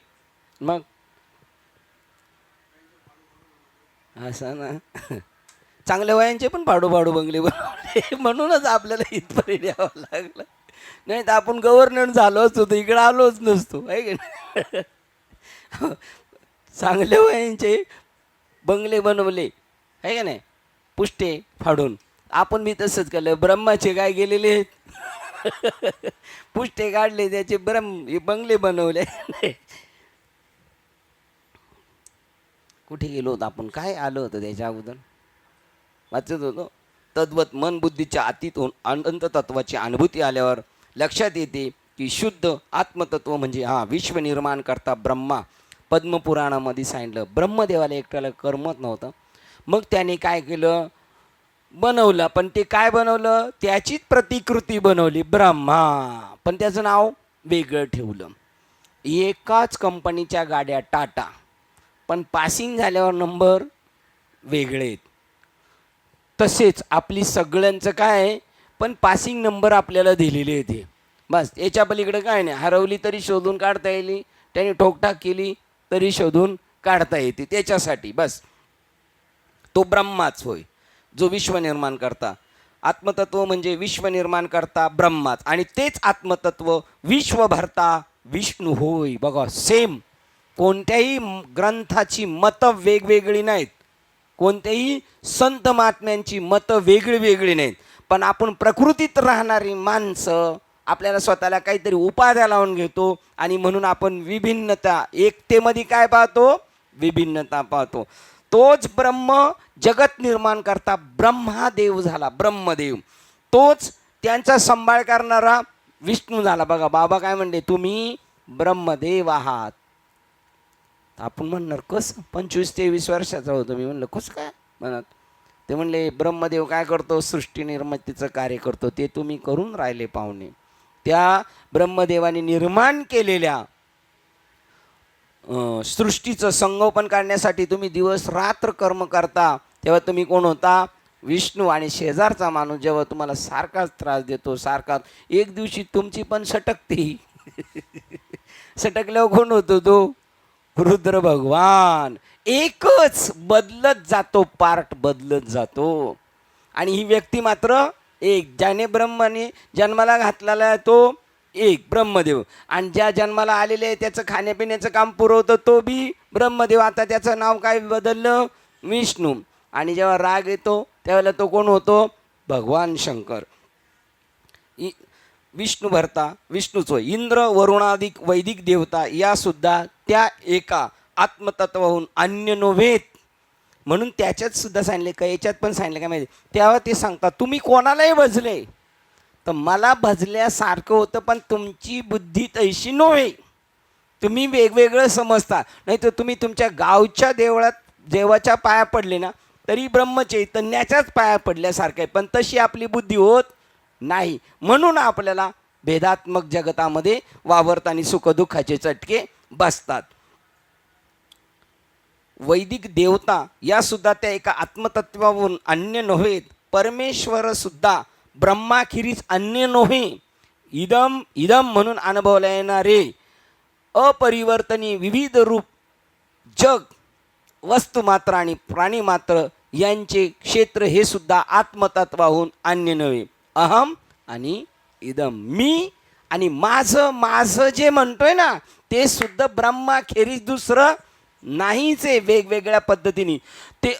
S1: मग असं ना, चांगल्या वयांचे पण पाडू बंगले बनवले. म्हणूनच आपल्याला इथपर्यंत यावं लागलं, नाही तर आपण गव्हर्नर झालोच होतो, इकडं आलोच नसतो, आहे की नाही? चांगल्या वयांचे बंगले बनवले, आहे का नाही, पुष्टे फाडून. आपण मी तसंच केलं, ब्रह्माचे काय गेलेले आहेत, पुष्टे काढले, त्याचे बंगले बनवले. कुठे गेलो होतो आपण, काय आलं होतं त्याच्या अगोदर वाचत होतो. तद्वत मन बुद्धीच्या अतीत होऊन अनंत तत्वाची अनुभूती आल्यावर लक्षात येते की शुद्ध आत्मतत्व म्हणजे विश्व निर्माण करता ब्रह्मा. पद्मपुराणामध्ये सांगितलं ब्रह्मदेवाला एकट्याला करमत नव्हतं, मग त्याने काय केलं, बनवलं. पण ते काय बनवलं, त्याचीच प्रतिकृती बनवली ब्रह्मा, पण त्याचं नाव वेगळं ठेवलं. एकाच कंपनीच्या गाड्या टाटा, पण पासिंग झाल्यावर नंबर वेगळे आहेत. तसेच आपली सगळ्यांचं काय आहे, पण पासिंग नंबर आपल्याला दिलेले आहेत. बस याच्या पलीकडे काय नाही. हरवली तरी शोधून काढता येईल, त्याने ठोकठाक केली तरी शोधून काढता येते. त्याच्यासाठी बस तो ब्रह्माच होय, जो विश्व निर्माण करता. आत्मतत्व म्हणजे विश्व निर्माण करता ब्रह्माच, आणि तेच आत्मतत्व विश्व भरता विष्णू होय. बघा सेम कोणत्याही ग्रंथाची मतं वेगवेगळी नाहीत, कोणत्याही संत महात्म्यांची मतं वेगळी वेगळी नाहीत, पण आपण प्रकृतीत राहणारी माणसं आपल्याला स्वतःला काहीतरी उपाध्या लावून घेतो आणि म्हणून आपण विभिन्नता, एकतेमध्ये काय पाहतो? विभिन्नता पाहतो. तोच ब्रह्म जगत निर्माण करता ब्रह्मादेव झाला, ब्रह्मदेव. तोच त्यांचा सांभाळ करणारा विष्णू झाला. बघा बाबा काय म्हणले, तुम्ही ब्रह्मदेव आहात. आपण म्हणणार कसं? 25-23 वर्षाचा होतो मी. म्हणलं कसं काय म्हणत? ते म्हणले ब्रह्मदेव काय करतो? सृष्टी निर्मितीचं कार्य करतो. ते तुम्ही करून राहिले पाहुणे. त्या ब्रह्मदेवाने निर्माण केलेल्या सृष्टीचं संगोपन करण्यासाठी तुम्ही दिवस रात्र कर्म करता, तेव्हा तुम्ही कोण होता? विष्णू. आणि शेजारचा माणूस जेव्हा तुम्हाला सारखाच त्रास देतो, सारखा, एक दिवशी तुमची पण सटकते. सटकल्यावर कोण होतो? तो रुद्र भगवान. एकच बदलत जातो, पार्ट बदलत जातो. आणि ही व्यक्ती मात्र एक, ज्याने ब्रह्माने जन्माला घातलेला आहे तो एक ब्रह्मदेव, आणि ज्या जन्माला आलेले आहे त्याचं खाण्यापिण्याचं काम पुरवतं तो बी ब्रह्मदेव. आता त्याचं नाव काय बदललं? विष्णू. आणि जेव्हा राग येतो त्यावेळेला तो कोण होतो? भगवान शंकर. विष्णू भरता विष्णूचो. इंद्र वरुणादिक वैदिक देवता या सुद्धा त्या एका आत्मतत्वाहून अन्य नव्हेत. म्हणून त्याच्यात सुद्धा सांगितले का, याच्यात पण सांगितलं काय माहिती? तेव्हा ते सांगतात तुम्ही कोणालाही भजले तर मला भजल्यासारखं होतं, पण तुमची बुद्धी तैशी नव्हे, तुम्ही वेगवेगळं समजता. नाही तर तुम्ही तुमच्या गावच्या देवाच्या पाया पडले ना तरी ब्रह्मचैतन्याच्याच पाया पडल्यासारखं आहे, पण तशी आपली बुद्धी होत नाही. म्हणून आपल्याला भेदात्मक जगतामध्ये वावरताना सुखदुःखाचे चटके बसतात. वैदिक देवता या सुद्धा त्या एका आत्मतत्वावरून अन्य नव्हेत. परमेश्वर सुद्धा ब्रह्माखेरीज अन्य नव्हे. इदम इदम म्हणून अनुभवला येणारे अपरिवर्तनीय विविध रूप जग, वस्तुमात्र आणि प्राणीमात्र यांचे क्षेत्र हे सुद्धा आत्मतत्वाहून अन्य नव्हे. अहम आणि इदम, मी आणि माझं, माझं जे म्हणतोय ना ते सुद्धा ब्रह्माखेरीज दुसरं नाहीच आहे. वेगवेगळ्या पद्धतीने ते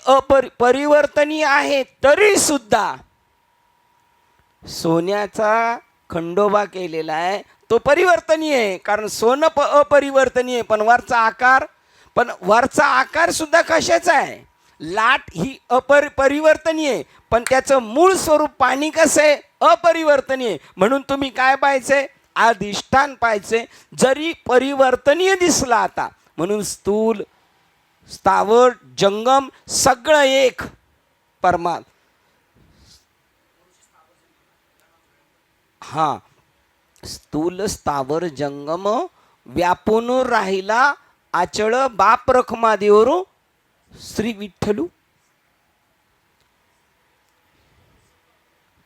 S1: परिवर्तनीय आहे. तरी सुद्धा सोन्याचा खंडोबा केलेला आहे तो परिवर्तनीय आहे, कारण सोनं अपरिवर्तनीय आहे, पण वरचा आकार सुद्धा कशाचा आहे? लाट ही परिवर्तनीय आहे, पण त्याचं मूळ स्वरूप पाणी कसं आहे? अपरिवर्तनीय. म्हणून तुम्ही काय पाहायचंय? अधिष्ठान पाहायचे. जरी परिवर्तनीय दिसला आता, म्हणून स्थूल स्थावर जंगम सगळं एक परमात्मा. हा, स्थूल स्थावर जंगम व्यापून राहिला आचळ बाप रखमा देवरू श्री विठ्ठलू.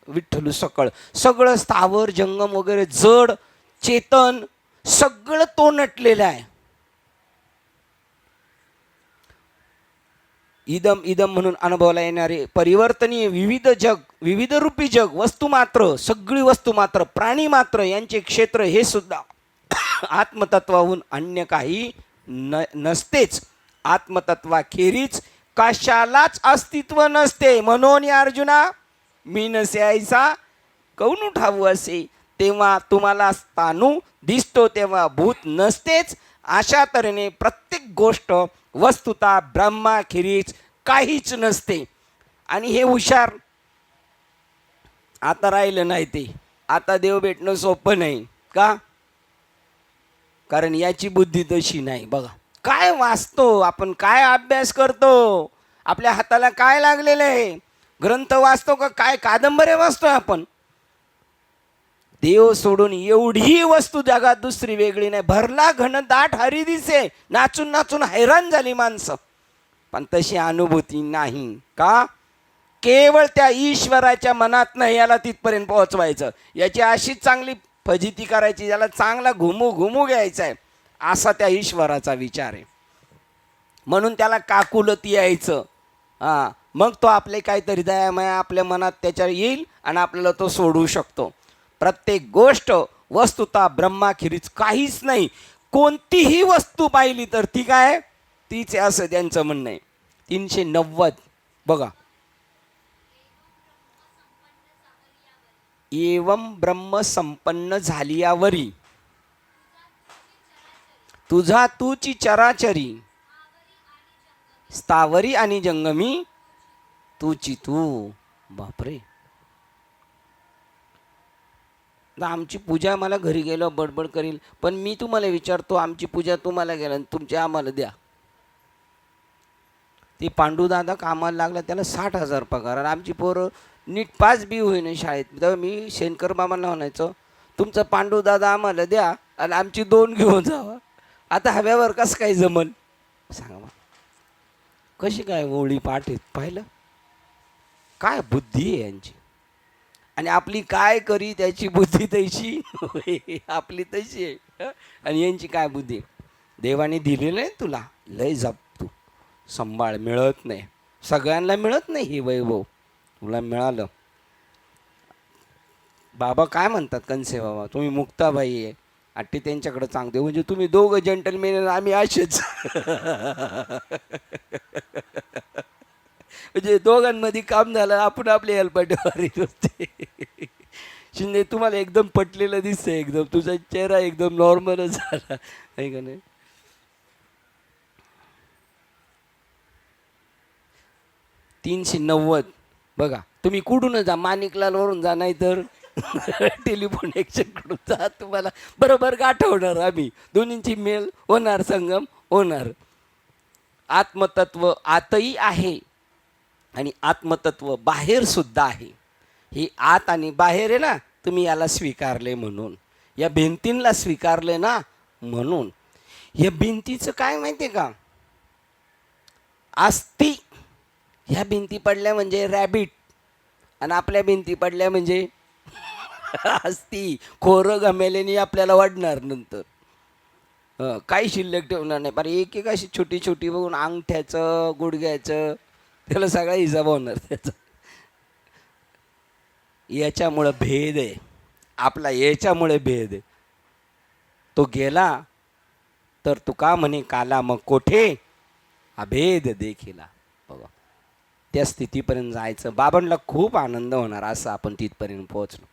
S1: विठ्ठलू सकळ सगळं स्थावर जंगम वगैरे जड चेतन सगळं तो नटलेलं आहे. इदम इदम म्हणून अनुभवला येणारे परिवर्तनीय विविध जग, विविध रूपी जग, वस्तुमात्र, सगळी वस्तुमात्र, प्राणी मात्र यांचे क्षेत्र हे सुद्धा आत्मतत्वाहून अन्य काही नसतेच. आत्मतत्वाखेरीज कशालाच अस्तित्व नसते. म्हणून या अर्जुना, मी नसे ऐसा कौन उठावू असे, तेव्हा तुम्हाला स्थाणू दिसतो तेव्हा भूत नसतेच. अशा तऱ्हेने प्रत्येक गोष्ट वस्तुता ब्रह्माखेरीज काहीच नसते. आणि हे हुशार आता राहिलं नाही. ते आता देव भेटणं सोपं नाही का? कारण याची बुद्धी तशी नाही. बघा काय वाचतो आपण, काय अभ्यास करतो, आपल्या हाताला काय लागलेलं आहे? ग्रंथ वाचतो का काय कादंबऱ्या वाचतोय आपण? देव सोडून एवढी वस्तू जगात दुसरी वेगळी नाही. भरला घनदाट हरी दिसे, नाचून नाचून हैराण झाली माणसं, पण तशी अनुभूती नाही का? केवळ त्या ईश्वराच्या मनात नाही याला तिथपर्यंत पोहोचवायचं. याची अशीच चांगली फजिती करायची, याला चांगला घुमू घ्यायचा आहे, असा त्या ईश्वराचा विचार आहे. म्हणून त्याला काकुलती यायचं. मग तो आपले काहीतरी दयामय आपल्या मनात त्याच्यावर येईल आणि आपल्याला तो सोडवू शकतो. प्रत्येक गोष्ट वस्तुता ब्रह्माखेरीज काहीच नाही. कोणतीही वस्तू पाहिली तर ती काय तीच आहे असं त्यांचं म्हणणं आहे. 390 बघा. एवम ब्रह्म संपन्न झालियावरी तुझा तूची चराचरी स्थावरी आणि जंगमी तूची तू. बापरे. आमची पूजा मला घरी गेलो बडबड करील, पण मी तुम्हाला विचारतो, आमची पूजा तुम्हाला गेलं तुमची आम्हाला द्या. ती पांडुदादा कामाला लागला, त्याला 60,000 पगार, आणि आमची पोरं नीट पास बी होईन शाळेत. तेव्हा मी शेणकर मामांना म्हणायचो, तुमचं पांडुदादा आम्हाला द्या आणि आमची 2 घेऊन जावा. आता हव्यावर कसं काय जमल सांगा मग. कशी काय ओळी पाठ आहेत पाहिलं. काय बुद्धी आहे यांची. आणि आपली काय करी त्याची बुद्धी तशी आपली तशी आहे. आणि यांची काय बुद्धी. देवाने दिलेलं आहे तुला, लय जप तू सांभाळ. मिळत नाही सगळ्यांना, मिळत नाही हे वैभव, तुला मिळालं. बाबा काय म्हणतात कंसे बाबा, तुम्ही मुक्ताबाई आहे आटी त्यांच्याकडे चांगते, म्हणजे तुम्ही दोघं जेंटलमेन, आम्ही असेच. म्हणजे दोघांमध्ये काम झालं, आपण आपली हेलपाटेवारी होते. शिंदे तुम्हाला एकदम पटलेलं दिसतंय, एकदम तुझा चेहरा एकदम नॉर्मलच झाला आहे का नाही. 390 बघा. तुम्ही कुठून जा, माणिकलाल वरून जा, नाही तर टेलिफोन एक्सचेंजकडून जा, तुम्हाला बरोबर गाठवणार आम्ही. दोन्हींची मेल होणार, संगम होणार. आत्मतत्व आतही आहे आणि आत्मतत्व बाहेर सुद्धा आहे. हे आत आणि बाहेर आहे ना, तुम्ही याला स्वीकारले म्हणून, या भिंतींना स्वीकारले ना म्हणून. या भिंतीचं काय माहिती आहे का, आस्ती. ह्या भिंती पडल्या म्हणजे रॅबिट, आणि आपल्या भिंती पडल्या म्हणजे आस्ती. खोरं गमेल्याने आपल्याला वाढणार नंतर, काही शिल्लक ठेवणार नाही. पण एक एक अशी छोटी छोटी बघून अंगठ्याचं गुडघ्याचं त्याला सगळा हिसाब होणार त्याचा. याच्यामुळं भेद आहे आपला, याच्यामुळे भेद आहे. तो गेला तर तुका म्हणे काला मग कोठे अभेद देखिला. बघा त्या स्थितीपर्यंत जायचं. बाबांना खूप आनंद होणार असं आपण तिथपर्यंत पोहोचलो.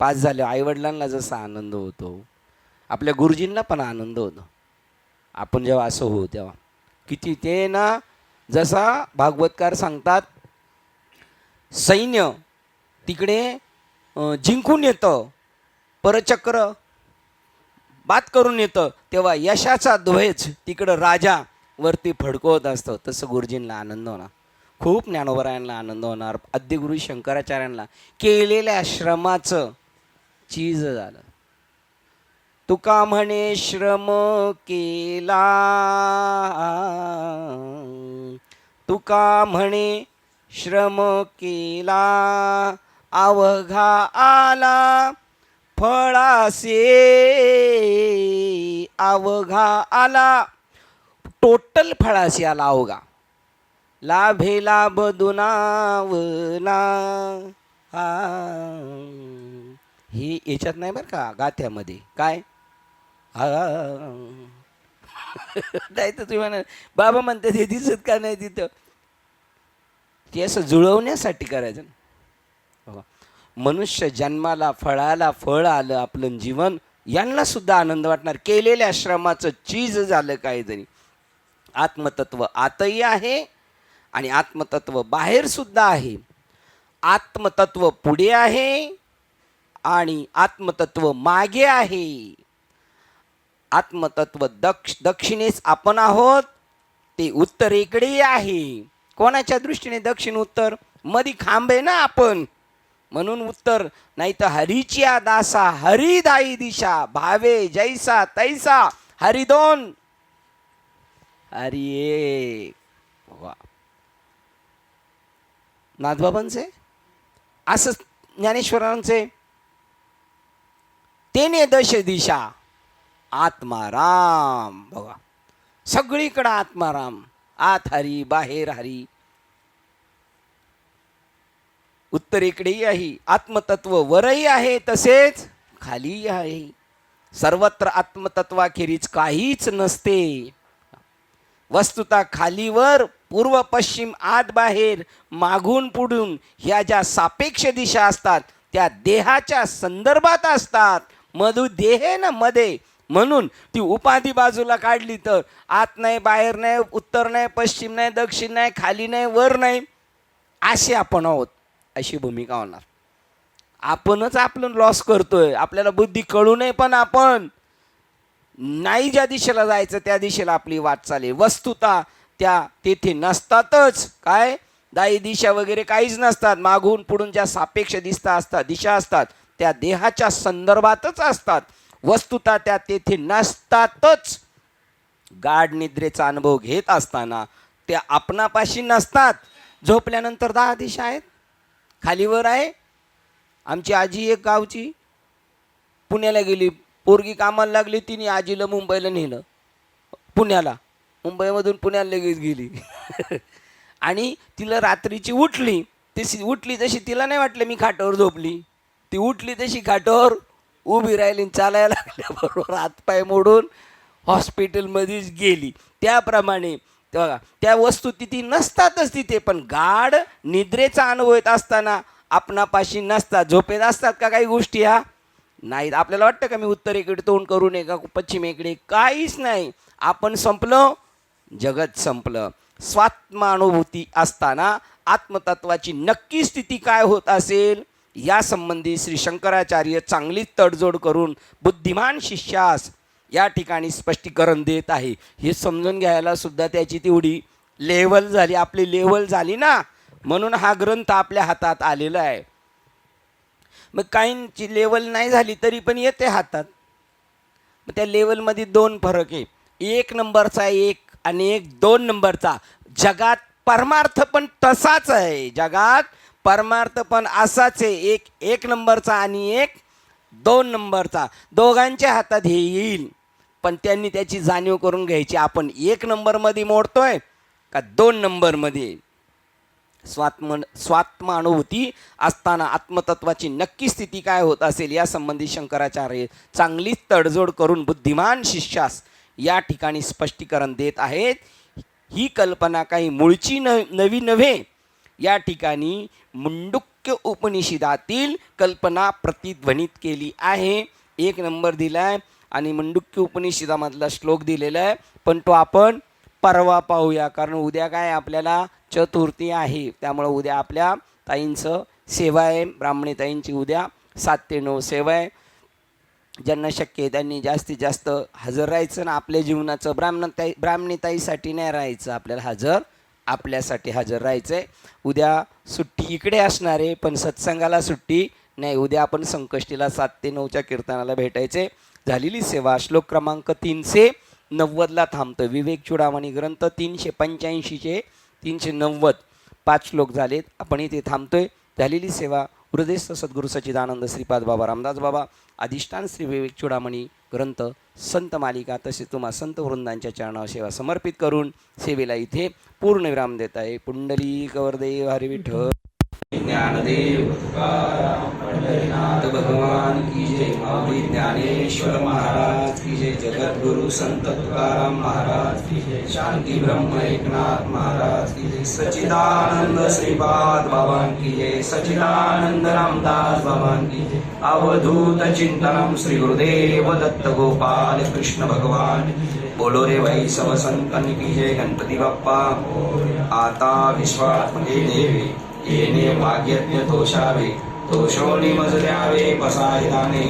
S1: पास झाले. आईवडिलांना जसा आनंद होतो, आपल्या गुरुजींना पण आनंद होतो आपण जेव्हा असं होऊ तेव्हा. किती ते ना, जसा भागवतकार सांगतात, सैन्य तिकडे जिंकून येतं, परचक्र बात करून येतं, तेव्हा यशाचा ध्वज तिकडं राजा वरती फडकवत असतं. तसं गुरुजींना आनंद होणार, खूप ज्ञानोबरायांना आनंद होणार. आद्यगुरु शंकराचार्यांना केलेल्या श्रमाचं चीज झालं. तुका म्हणे श्रम केला, तुका म्हणे श्रम केला, अवघा आला फळासे, अवघा आला टोटल फळाशी आला अवघा. लाभे लाभ दुनावला. हे याच्यात नाही बरं का, गाथ्यामध्ये काय नाही तर तुम्ही म्हणा बाबा म्हणते ते दिसत का नाही तिथं. ते असं जुळवण्यासाठी करायचं ना. मनुष्य जन्माला फळाला फळ आलं आपलं जीवन, यांना सुद्धा आनंद वाटणार. केलेल्या श्रमाचं चीज झालं काहीतरी. आत्मतत्व आतही आहे आणि आत्मतत्व बाहेर सुद्धा आहे. आत्मतत्व पुढे आहे आणि आत्मतत्व मागे आहे. आत्मतत्व दक्षिणेस आपण आहोत, ते उत्तरेकडे आहे. कोणाच्या दृष्टीने दक्षिण उत्तर, मधी खांब आहे ना आपण, म्हणून उत्तर. नाही तर हरीची दासा हरिदाई दिशा, भावे जैसा तैसा हरी दोन हरी एक. वा, नाथबाबांचे असं, ज्ञानेश्वरांचे तेने दश दिशा आत्माराम. बघा सगळीकडं आत्माराम, आत हरी बाहेर हरी. उत्तरेकडेही आहे आत्मतत्व, वरही आहे तसेच खालीही आहे. सर्वत्र आत्मतत्वाखेरीज काहीच नसते. वस्तुता खालीवर, पूर्व पश्चिम, आत बाहेर, मागून पुढून ह्या ज्या सापेक्ष दिशा असतात त्या देहाच्या संदर्भात असतात. मधुदेहे न मध्ये, म्हणून ती उपाधी बाजूला काढली तर आत नाही, बाहेर नाही, उत्तर नाही, पश्चिम नाही, दक्षिण नाही, खाली नाही, वर नाही, असे आपण आहोत, अशी भूमिका होणार. आपणच आपलं लॉस करतोय. आपल्याला बुद्धी कळू नये पण आपण नाही ज्या दिशेला जायचं त्या दिशेला आपली वाटचाल आहे. वस्तुता त्या तेथे नसतातच. काय दाई दिशा वगैरे काहीच नसतात. मागून पुढून ज्या सापेक्ष दिशा असतात त्या देहाच्या संदर्भातच असतात. वस्तुता त्या तेथे नसतातच. गाढ निद्रेचा अनुभव घेत असताना त्या आपणापाशी नसतात. झोपल्यानंतर 10 दिशा आहेत, खालीवर आहे. आमची आजी एक गावची पुण्याला गेली, पोरगी कामाला लागली, तिने आजीला मुंबईला नेलं, पुण्याला, मुंबईमधून पुण्याला लगेच गेली. आणि तिला रात्रीची उठली तशी तिला नाही वाटलं मी खाटावर झोपली. ती उठली तशी खाटावर उभी राहिली, चालायला लागल्याबरोबर हातपाय मोडून हॉस्पिटलमध्येच गेली. त्याप्रमाणे त्या वस्तू तिथे नसतातच तिथे, पण गाढ निद्रेचा अनुभव येत असताना आपणापाशी नसतात. झोपेत असतात का काही गोष्टी? ह्या नाहीत. आपल्याला वाटतं का मी उत्तरेकडे तोंड करू नये का पश्चिमेकडे? काहीच नाही. आपण संपलो, जगत संपलं. स्वात्मानुभूती असताना आत्मतत्वाची नक्की स्थिती काय होत असेल या संबंधी श्री शंकराचार्य चांगलीच तडजोड करून बुद्धिमान शिष्यास या ठिकाणी स्पष्टीकरण देत आहे. हे समजून घ्यायला सुद्धा त्याची तेवढी लेवल झाली, आपली लेवल झाली ना, म्हणून हा ग्रंथ आपल्या हातात आलेला आहे. मग काहींची लेवल नाही झाली तरी पण येते हातात. मग त्या लेवलमध्ये 2 फरक आहे. 1 नंबरचा एक आणि 2 नंबरचा. जगात परमार्थ पण तसाच आहे. जगात परमार्थ पण असाच आहे. 1 नंबरचा आणि 2 नंबरचा. दोघांच्या हातात हे येईल, पण त्यांनी त्याची जाणीव करून घ्यायची. आपण 1 नंबरमध्ये मोडतोय का 2 नंबरमध्ये? स्वात्मानुभूती असताना आत्मतत्वाची नक्की स्थिती काय होत असेल या संबंधी शंकराचार्य चांगलीच तडजोड करून बुद्धिमान शिष्यास या ठिकाणी स्पष्टीकरण देत आहेत. ही कल्पना काही मूळची नवी नव्हे. या ठिकाणी मुंडुक्य उपनिषदातील कल्पना प्रतिध्वनित केली आहे. 1 नंबर दिलाय आणि मुंडुक्य उपनिषदामधला श्लोक दिलेला आहे, पण तो आपण परवा पाहूया, कारण उद्या काय आपल्याला चतुर्थी आहे. त्यामुळं उद्या आपल्या ताईंचं सेवा आहे. ब्राह्मणी ताईंची उद्या 7 ते 9 सेवा आहे. ज्यांना शक्य आहे त्यांनी जास्तीत जास्त हजर राहायचं ना. आपल्या जीवनाचं ब्राह्मणी ताईसाठी नाही राहायचं, आपल्याला आपल्यासाठी हजर राहायचं आहे. उद्या सुट्टी इकडे असणार आहे, पण सत्संगाला सुट्टी नाही. उद्या आपण संकष्टीला 7 ते 9च्या कीर्तनाला भेटायचे. झालेली सेवा श्लोक क्रमांक 390ला थांबतो. विवेक चूडामणी ग्रंथ 385चे 390 5 श्लोक झालेत. आपण इथे थांबतोय. झालेली सेवा हृदयस्थ सद्गुरू सच्चिदानंद श्रीपाद बाबा रामदास बाबा अधिष्ठान श्री विवेक चूडामणी ग्रंथ संत मालिका तसेच तुम्हा संत वृंदांच्या चरणावर सेवा समर्पित करून सेवेला इथे पूर्णविराम देत आहे. पुंडलिक वरदेव हरी विठ्ठल ज्ञानदेव तुकाराम पंढरीनाथ भगवान की जय. माऊली ज्ञानेश्वर महाराज की जय. जगद्गुरु संत तुकाराम महाराज की जय. शांती ब्रह्म एकनाथ महाराज की जय. सच्चिदानंद श्रीपाद बाबा की जय. सच्चिदानंद रामदास बाबा की जय. अवधूत चिंतनम श्री गुरुदेव दत्त गोपाल कृष्ण भगवान. बोलो रे भाई सब संतन की जय. गणपती बाप्पा आता विश्वात देवे येणे वाग्यज्ञ तोषावे. तोषोनी मजल्यावे बसायदाने.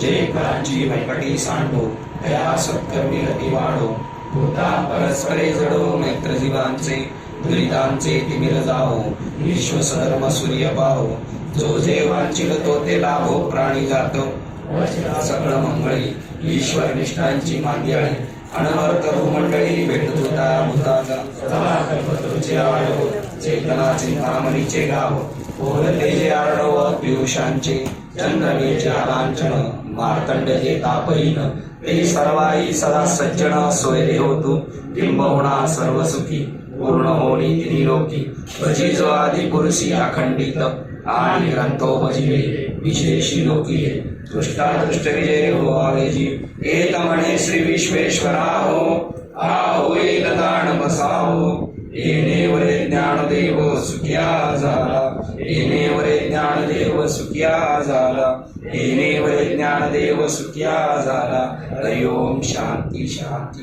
S1: जय करांची व्यंकटी सांडो दया सत्कर्मी गती वाढो. भूता परस्परे जडो मैत्र जीवांचे दुरितांचे तिमिर जाओ. विश्व सधर्म सूर्य पाहो. जो जे वांचिल तो ते लाभो. प्राणी जातो सगळं मंगळी. ईश्वर निष्ठांची मांदियाळी. अनवर्त मंडळी भेटत होता भूताचा कल्पतरुचे आडो. चेतनाचे कामनीचे गाव बोलते जे आरडो. पियुषांचे चंद्रनेचे आलांचन. मार्तंड जे तापहीन ते सर्वाई सदा सज्जन. सोयरे होतू किंबहुना सर्व सुखी. पूर्ण होणी तिनी लोकी. भजी जो आदि पुरुषी अखंडित आणि ग्रंथो भजिले विशेषी लोकी. दुष्टादुष्ट विजय हो आवेजी एत म्हणे श्री विश्वेश्वरा हो आहो एक ताण बसावो येणे वरे ज्ञानदेव सुखिया झाला येणे वरे ज्ञानदेव सुखिया झाला येणे वरे ज्ञानदेव सुखिया झाला हरि ओम शांती शांती